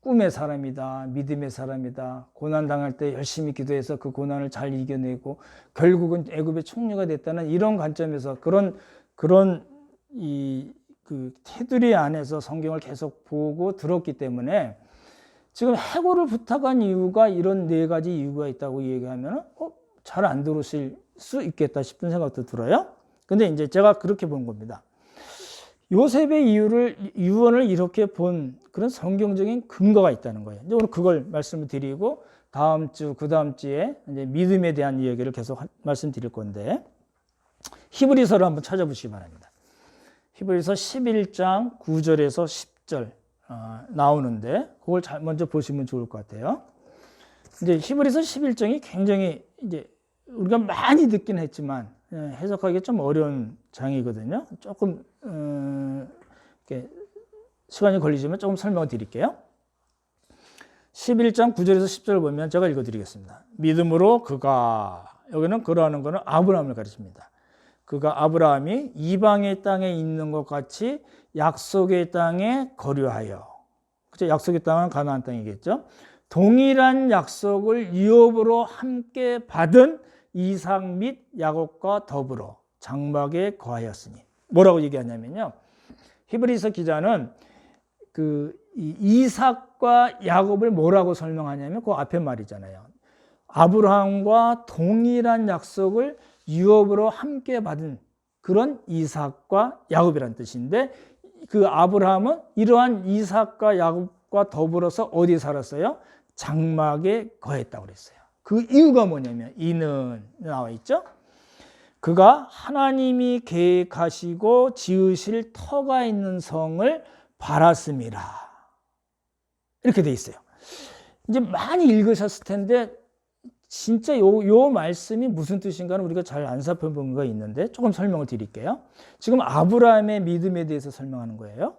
꿈의 사람이다, 믿음의 사람이다, 고난 당할 때 열심히 기도해서 그 고난을 잘 이겨내고 결국은 애굽의 총리가 됐다는 이런 관점에서 그런 그 테두리 안에서 성경을 계속 보고 들었기 때문에 지금 해고를 부탁한 이유가 이런 네 가지 이유가 있다고 얘기하면 잘 안 들으실 수 있겠다 싶은 생각도 들어요. 근데 이제 제가 그렇게 본 겁니다. 요셉의 유언을 이렇게 본 그런 성경적인 근거가 있다는 거예요. 이제 오늘 그걸 말씀을 드리고 다음 주, 그 다음 주에 이제 믿음에 대한 이야기를 계속 말씀드릴 건데, 히브리서를 한번 찾아보시기 바랍니다. 히브리서 11장 9절에서 10절 나오는데 그걸 먼저 보시면 좋을 것 같아요. 이제 히브리서 11장이 굉장히 이제 우리가 많이 듣긴 했지만 해석하기 좀 어려운 장이거든요. 조금 이렇게 시간이 걸리지만 조금 설명을 드릴게요. 11장 9절에서 10절을 보면 제가 읽어드리겠습니다. 믿음으로 그가, 여기는 그라는 거는 아브라함을 가르칩니다. 그가 아브라함이 이방의 땅에 있는 것 같이 약속의 땅에 거류하여, 그렇죠? 약속의 땅은 가나안 땅이겠죠. 동일한 약속을 유업으로 함께 받은 이삭 및 야곱과 더불어 장막에 거하였으니. 뭐라고 얘기하냐면요, 히브리서 기자는 이삭과 야곱을 뭐라고 설명하냐면 그 앞에 말이잖아요. 아브라함과 동일한 약속을 유업으로 함께 받은 그런 이삭과 야곱이라는 뜻인데, 그 아브라함은 이러한 이삭과 야곱과 더불어서 어디에 살았어요? 장막에 거했다고 그랬어요. 그 이유가 뭐냐면 이는 나와 있죠. 그가 하나님이 계획하시고 지으실 터가 있는 성을 바랐음이라, 이렇게 돼 있어요. 이제 많이 읽으셨을 텐데 진짜 요 말씀이 무슨 뜻인가는 우리가 잘 안 살펴본 거 있는데 조금 설명을 드릴게요. 지금 아브라함의 믿음에 대해서 설명하는 거예요.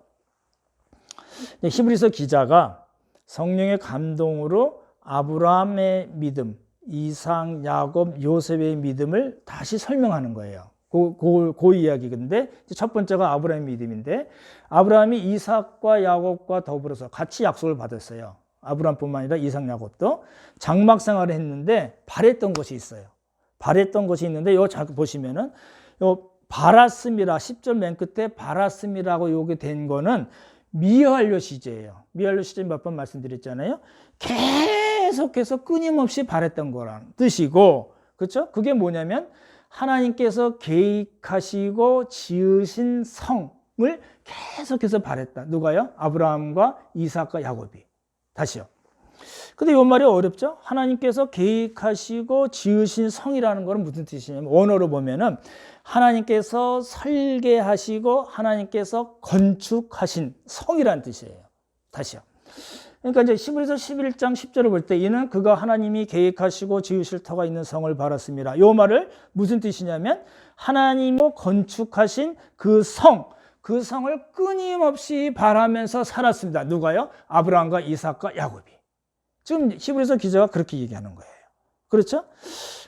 히브리서 기자가 성령의 감동으로 아브라함의 믿음, 이삭, 야곱, 요셉의 믿음을 다시 설명하는 거예요. 그 이야기인데 첫 번째가 아브라함의 믿음인데, 아브라함이 이삭과 야곱과 더불어서 같이 약속을 받았어요. 아브라함뿐만 아니라 이삭, 야곱도 장막 생활을 했는데 바랬던 것이 있어요. 바랬던 것이 있는데 요 보시면은 요 바랐음이라 10절 맨 끝에 바랐음이라고 요게 된 거는 미완료 시제예요. 미완료 시제 몇 번 말씀드렸잖아요. 계속해서 끊임없이 바랬던 거라는 뜻이고, 그렇죠? 그게 뭐냐면 하나님께서 계획하시고 지으신 성을 계속해서 바랬다. 누가요? 아브라함과 이삭과 야곱이. 다시요. 근데 이 말이 어렵죠? 하나님께서 계획하시고 지으신 성이라는 것은 무슨 뜻이냐면, 원어로 보면은 하나님께서 설계하시고 하나님께서 건축하신 성이라는 뜻이에요. 다시요. 그러니까 이제 히브리서 11장 10절을 볼 때 이는 그가 하나님이 계획하시고 지으실 터가 있는 성을 바랐습니다. 이 말을 무슨 뜻이냐면 하나님이 건축하신 그 성을 끊임없이 바라면서 살았습니다. 누가요? 아브라함과 이삭과 야곱이. 지금 히브리서 기자가 그렇게 얘기하는 거예요. 그렇죠?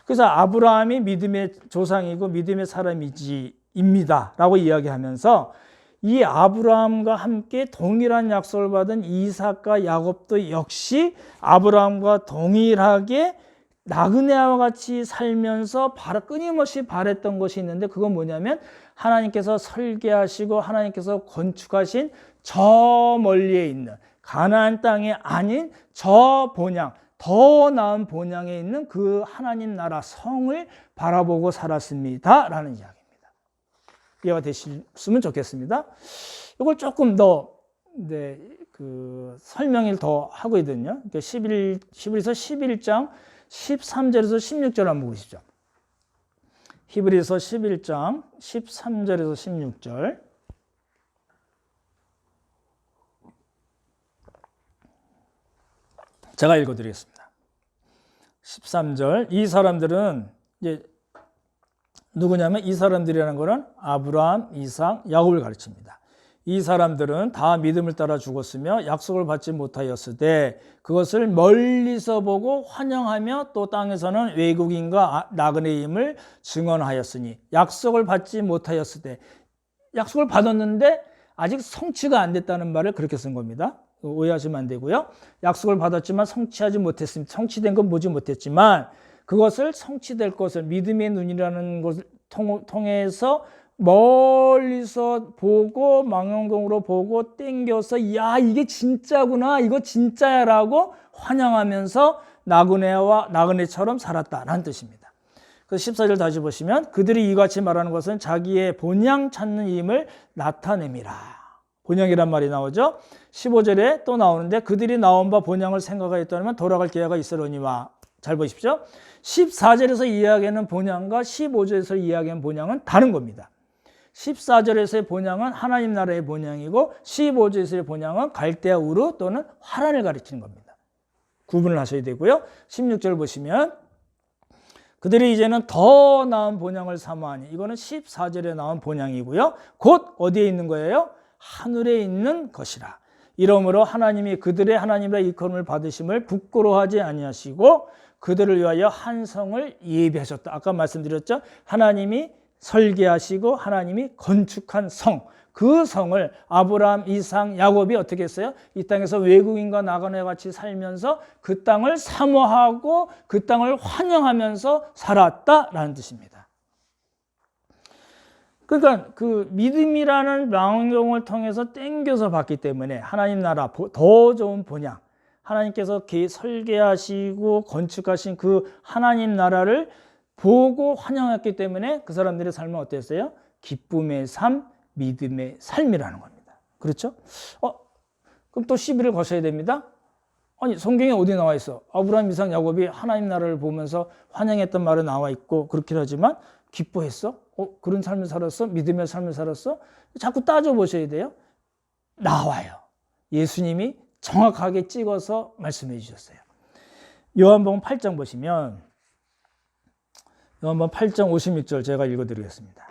그래서 아브라함이 믿음의 조상이고 믿음의 사람입니다 라고 이야기하면서 이 아브라함과 함께 동일한 약속을 받은 이삭과 야곱도 역시 아브라함과 동일하게 나그네와 같이 살면서 끊임없이 바랬던 것이 있는데, 그건 뭐냐면 하나님께서 설계하시고 하나님께서 건축하신 저 멀리에 있는 가나안 땅이 아닌 저 본향, 더 나은 본향에 있는 그 하나님 나라 성을 바라보고 살았습니다 라는 이야기입니다. 이해가 되셨으면 좋겠습니다. 이걸 조금 더 설명을 더 하거든요. 그러니까 히브리서 11장 13절에서 16절 한번 보시죠. 히브리서 11장 13절에서 16절. 제가 읽어드리겠습니다. 13절. 이 사람들은 이제 누구냐면, 이 사람들이라는 것은 아브라함, 이삭, 야곱을 가르칩니다. 이 사람들은 다 믿음을 따라 죽었으며 약속을 받지 못하였으되 그것을 멀리서 보고 환영하며 또 땅에서는 외국인과 나그네임을 증언하였으니, 약속을 받지 못하였을 때, 약속을 받았는데 아직 성취가 안 됐다는 말을 그렇게 쓴 겁니다. 오해하시면 안 되고요. 약속을 받았지만 성취하지 못했습니다. 성취된 건 보지 못했지만 그것을 성취될 것을 믿음의 눈이라는 것을 통해서 멀리서 보고 망원경으로 보고 땡겨서 야 이게 진짜구나, 이거 진짜야 라고 환영하면서 나그네처럼 살았다라는 뜻입니다. 그래서 14절 다시 보시면 그들이 이같이 말하는 것은 자기의 본향 찾는 힘을 나타냅니다. 본향이란 말이 나오죠. 15절에 또 나오는데 그들이 나온 바 본향을 생각하였다면 돌아갈 기회가 있으려니와. 잘 보십시오. 14절에서 이야기하는 본향과 15절에서 이야기하는 본향은 다른 겁니다. 14절에서의 본향은 하나님 나라의 본향이고 15절에서의 본향은 갈대아 우르 또는 화란을 가리키는 겁니다. 구분을 하셔야 되고요. 16절 보시면 그들이 이제는 더 나은 본향을 사모하니, 이거는 14절에 나온 본향이고요. 곧 어디에 있는 거예요? 하늘에 있는 것이라. 이러므로 하나님이 그들의 하나님이라 일컬음을 받으심을 부끄러워하지 아니하시고 그들을 위하여 한 성을 예비하셨다. 아까 말씀드렸죠. 하나님이 설계하시고 하나님이 건축한 성, 그 성을 아브라함, 이삭, 야곱이 어떻게 했어요? 이 땅에서 외국인과 나그네와 같이 살면서 그 땅을 사모하고 그 땅을 환영하면서 살았다라는 뜻입니다. 그러니까 그 믿음이라는 망원경을 통해서 땡겨서 봤기 때문에 하나님 나라 더 좋은 본향, 하나님께서 설계하시고 건축하신 그 하나님 나라를 보고 환영했기 때문에 그 사람들의 삶은 어땠어요? 기쁨의 삶, 믿음의 삶이라는 겁니다. 그렇죠? 그럼 또 10일을 거셔야 됩니다. 아니 성경에 어디 나와 있어? 아브라함, 이삭, 야곱이 하나님 나라를 보면서 환영했던 말은 나와 있고 그렇긴 하지만 기뻐했어? 그런 삶을 살았어? 믿음의 삶을 살았어? 자꾸 따져보셔야 돼요. 나와요. 예수님이 정확하게 찍어서 말씀해 주셨어요. 요한복음 8장 보시면 요한복음 8장 56절 제가 읽어드리겠습니다.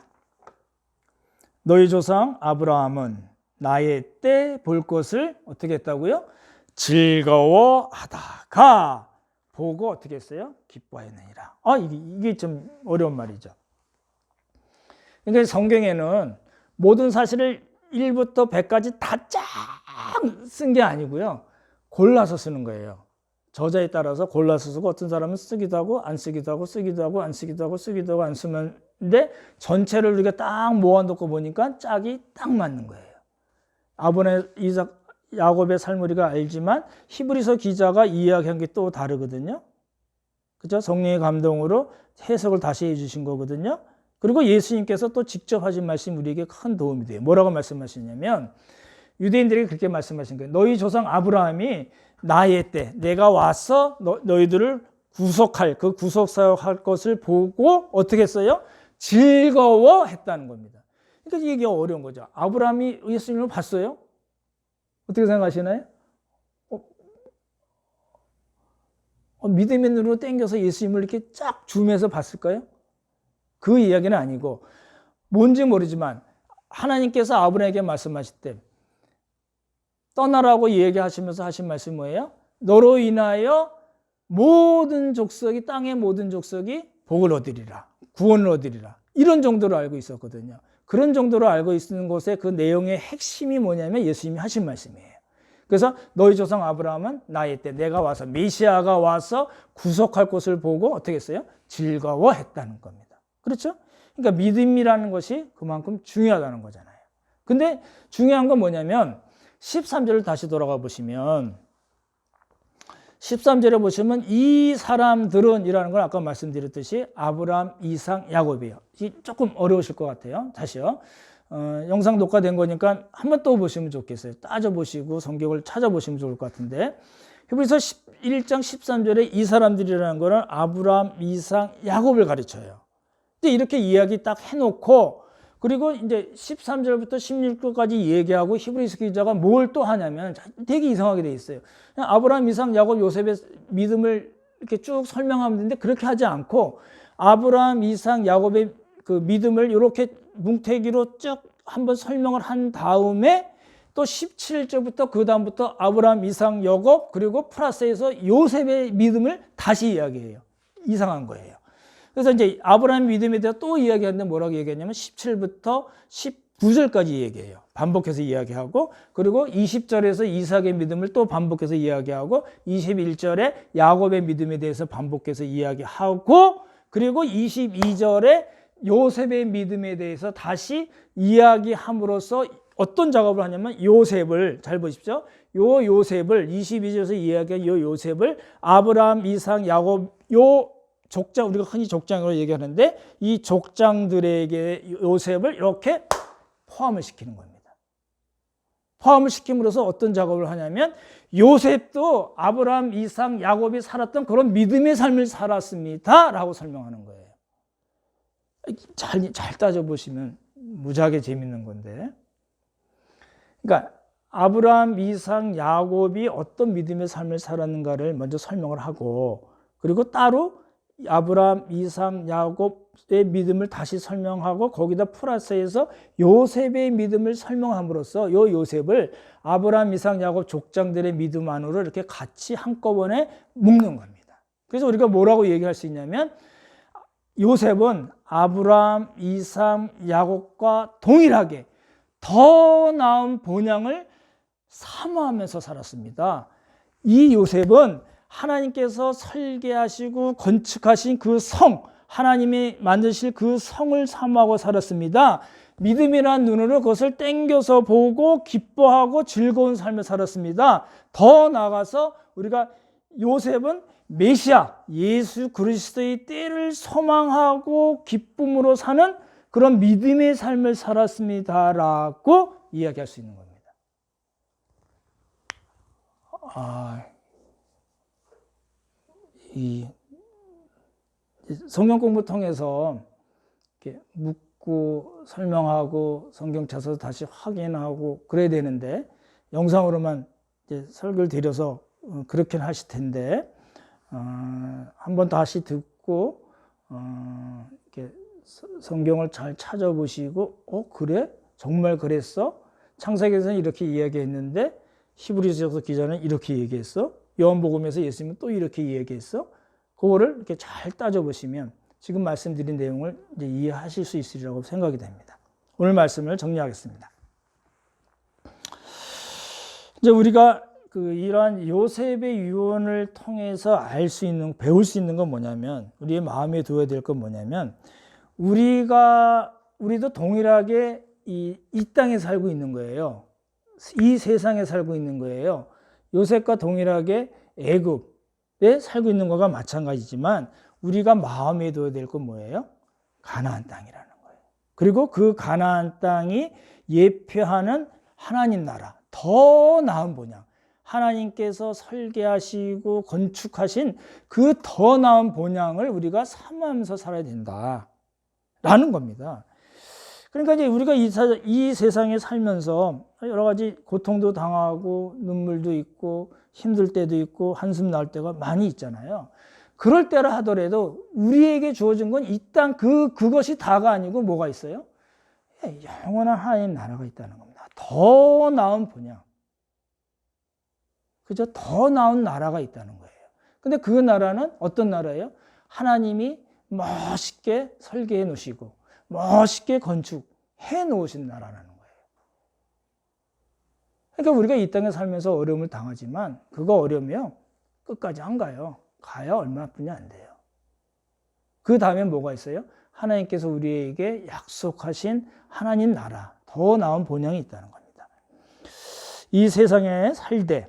너희 조상 아브라함은 나의 때 볼 것을 어떻게 했다고요? 즐거워하다가 보고 어떻게 했어요? 기뻐하였느니라. 이게 좀 어려운 말이죠. 그러니까 성경에는 모든 사실을 1부터 100까지 다 쫙 쓴 게 아니고요. 골라서 쓰는 거예요. 저자에 따라서 골라서 쓰고 어떤 사람은 쓰기도 하고 안 쓰기도 하고 쓰기도 하고 안 쓰기도 하고 쓰기도 하고 안 쓰는데 전체를 우리가 딱 모아놓고 보니까 짝이 딱 맞는 거예요. 아브라함, 이삭, 야곱의 삶을 우리가 알지만 히브리서 기자가 이야기한 게 또 다르거든요. 그죠? 성령의 감동으로 해석을 다시 해주신 거거든요. 그리고 예수님께서 또 직접 하신 말씀이 우리에게 큰 도움이 돼요. 뭐라고 말씀하시냐면 유대인들에게 그렇게 말씀하신 거예요. 너희 조상 아브라함이 나의 때 내가 와서 너희들을 구속할 그 구속사역할 것을 보고 어떻게 했어요? 즐거워했다는 겁니다. 그러니까 이게 어려운 거죠. 아브라함이 예수님을 봤어요? 어떻게 생각하시나요? 믿음의 눈으로 땡겨서 예수님을 이렇게 쫙 줌해서 봤을까요? 그 이야기는 아니고 뭔지 모르지만 하나님께서 아브라함에게 말씀하실 때 떠나라고 얘기하시면서 하신 말씀이 뭐예요? 너로 인하여 모든 족속이 땅의 모든 족속이 복을 얻으리라. 구원을 얻으리라. 이런 정도로 알고 있었거든요. 그런 정도로 알고 있는 것의 그 내용의 핵심이 뭐냐면 예수님이 하신 말씀이에요. 그래서 너희 조상 아브라함은 나의 때 내가 와서 메시아가 와서 구속할 것을 보고 어떻게 했어요? 즐거워했다는 겁니다. 그렇죠? 그러니까 믿음이라는 것이 그만큼 중요하다는 거잖아요. 근데 중요한 건 뭐냐면 13절을 다시 돌아가 보시면 13절에 보시면 이 사람들은 이라는 걸 아까 말씀드렸듯이 아브라함, 이삭, 야곱이에요. 조금 어려우실 것 같아요. 다시요. 영상 녹화된 거니까 한번 또 보시면 좋겠어요. 따져보시고 성경을 찾아보시면 좋을 것 같은데 히브리서 1장 13절에 이 사람들이라는 거는 아브라함, 이삭, 야곱을 가르쳐요. 근데 이렇게 이야기 딱 해놓고 그리고 이제 13절부터 16절까지 얘기하고 히브리서 기자가 뭘 또 하냐면 되게 이상하게 돼 있어요. 그냥 아브라함, 이삭, 야곱, 요셉의 믿음을 이렇게 쭉 설명하면 되는데 그렇게 하지 않고 아브라함, 이삭, 야곱의 그 믿음을 이렇게 뭉태기로 쭉 한번 설명을 한 다음에 또 17절부터 그 다음부터 아브라함, 이삭, 야곱 그리고 플러스에서 요셉의 믿음을 다시 이야기해요. 이상한 거예요. 그래서 이제 아브라함 믿음에 대해서 또 이야기하는데 뭐라고 얘기했냐면 17부터 19절까지 얘기해요. 반복해서 이야기하고 그리고 20절에서 이삭의 믿음을 또 반복해서 이야기하고 21절에 야곱의 믿음에 대해서 반복해서 이야기하고 그리고 22절에 요셉의 믿음에 대해서 다시 이야기함으로써 어떤 작업을 하냐면 요셉을 잘 보십시오. 요 요셉을 22절에서 이야기한 요 요셉을 아브라함, 이삭, 야곱 요 족장 우리가 흔히 족장으로 얘기하는데 이 족장들에게 요셉을 이렇게 포함을 시키는 겁니다. 포함을 시킴으로써 어떤 작업을 하냐면 요셉도 아브라함, 이삭, 야곱이 살았던 그런 믿음의 삶을 살았습니다 라고 설명하는 거예요. 잘 따져보시면 무지하게 재밌는 건데 그러니까 아브라함, 이삭, 야곱이 어떤 믿음의 삶을 살았는가를 먼저 설명을 하고 그리고 따로 아브라함, 이삭, 야곱의 믿음을 다시 설명하고 거기다 플러스해서 요셉의 믿음을 설명함으로써 요 요셉을 아브라함, 이삭, 야곱 족장들의 믿음 안으로 이렇게 같이 한꺼번에 묶는 겁니다. 그래서 우리가 뭐라고 얘기할 수 있냐면 요셉은 아브라함, 이삭, 야곱과 동일하게 더 나은 본향을 사모하면서 살았습니다. 이 요셉은 하나님께서 설계하시고 건축하신 그 성, 하나님이 만드실 그 성을 사모하고 살았습니다. 믿음이란 눈으로 그것을 땡겨서 보고 기뻐하고 즐거운 삶을 살았습니다. 더 나아가서 우리가 요셉은 메시아, 예수 그리스도의 때를 소망하고 기쁨으로 사는 그런 믿음의 삶을 살았습니다라고 이야기할 수 있는 겁니다. 이 성경 공부 통해서 이렇게 묻고 설명하고 성경 찾아서 다시 확인하고 그래야 되는데 영상으로만 이제 설교를 드려서 그렇게는 하실 텐데 한번 다시 듣고 이렇게 성경을 잘 찾아보시고 그래? 정말 그랬어? 창세기에서는 이렇게 이야기했는데 히브리서에서 기자는 이렇게 얘기했어? 요한복음에서 예수님은 또 이렇게 얘기했어? 그거를 이렇게 잘 따져보시면 지금 말씀드린 내용을 이제 이해하실 수 있으리라고 생각이 됩니다. 오늘 말씀을 정리하겠습니다. 이제 우리가 이러한 요셉의 유언을 통해서 배울 수 있는 건 뭐냐면, 우리의 마음에 두어야 될 건 뭐냐면, 우리도 동일하게 이 땅에 살고 있는 거예요. 이 세상에 살고 있는 거예요. 요셉과 동일하게 애굽, 살고 있는 것과 마찬가지지만 우리가 마음에 둬야 될 건 뭐예요? 가나안 땅이라는 거예요. 그리고 그 가나안 땅이 예표하는 하나님 나라, 더 나은 본향, 하나님께서 설계하시고 건축하신 그 더 나은 본향을 우리가 사모하면서 살아야 된다라는 겁니다. 그러니까 이제 우리가 이 세상에 살면서 여러 가지 고통도 당하고 눈물도 있고 힘들 때도 있고 한숨 나올 때가 많이 있잖아요. 그럴 때라 하더라도 우리에게 주어진 건 이 땅 그것이 다가 아니고 뭐가 있어요? 영원한 하나님 나라가 있다는 겁니다. 더 나은 본향. 그죠? 더 나은 나라가 있다는 거예요. 근데 그 나라는 어떤 나라예요? 하나님이 멋있게 설계해 놓으시고 멋있게 건축해 놓으신 나라라는 거예요. 그러니까 우리가 이 땅에 살면서 어려움을 당하지만 그거 어려우면 끝까지 안 가요. 가야 얼마뿐이 안 돼요. 그 다음에 뭐가 있어요? 하나님께서 우리에게 약속하신 하나님 나라, 더 나은 본향이 있다는 겁니다. 이 세상에 살되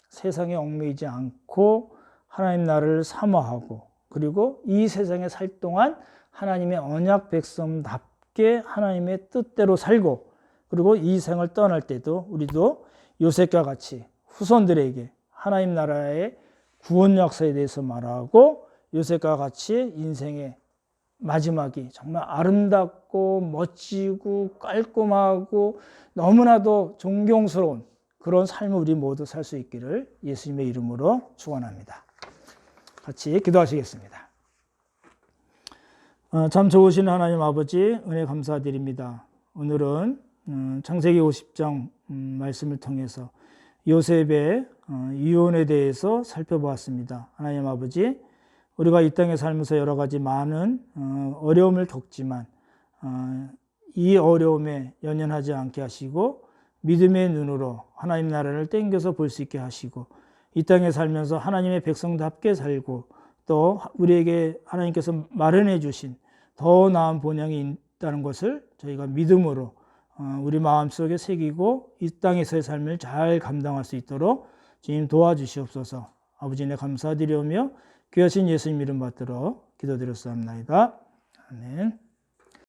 세상에 얽매이지 않고 하나님 나라를 사모하고 그리고 이 세상에 살 동안 하나님의 언약 백성답게 하나님의 뜻대로 살고 그리고 이 생을 떠날 때도 우리도 요셉과 같이 후손들에게 하나님 나라의 구원 역사에 대해서 말하고 요셉과 같이 인생의 마지막이 정말 아름답고 멋지고 깔끔하고 너무나도 존경스러운 그런 삶을 우리 모두 살 수 있기를 예수님의 이름으로 축원합니다. 같이 기도하시겠습니다. 참 좋으신 하나님 아버지 은혜 감사드립니다. 오늘은 창세기 50장 말씀을 통해서 요셉의 이혼에 대해서 살펴보았습니다. 하나님 아버지, 우리가 이 땅에 살면서 여러 가지 많은 어려움을 겪지만 이 어려움에 연연하지 않게 하시고 믿음의 눈으로 하나님 나라를 땡겨서 볼 수 있게 하시고 이 땅에 살면서 하나님의 백성답게 살고 또 우리에게 하나님께서 마련해 주신 더 나은 본향이 있다는 것을 저희가 믿음으로 우리 마음속에 새기고 이 땅에서의 삶을 잘 감당할 수 있도록 주님 도와주시옵소서. 아버지 네 감사드리오며 귀하신 예수님 이름 받들어 기도드렸사옵나이다. 아멘.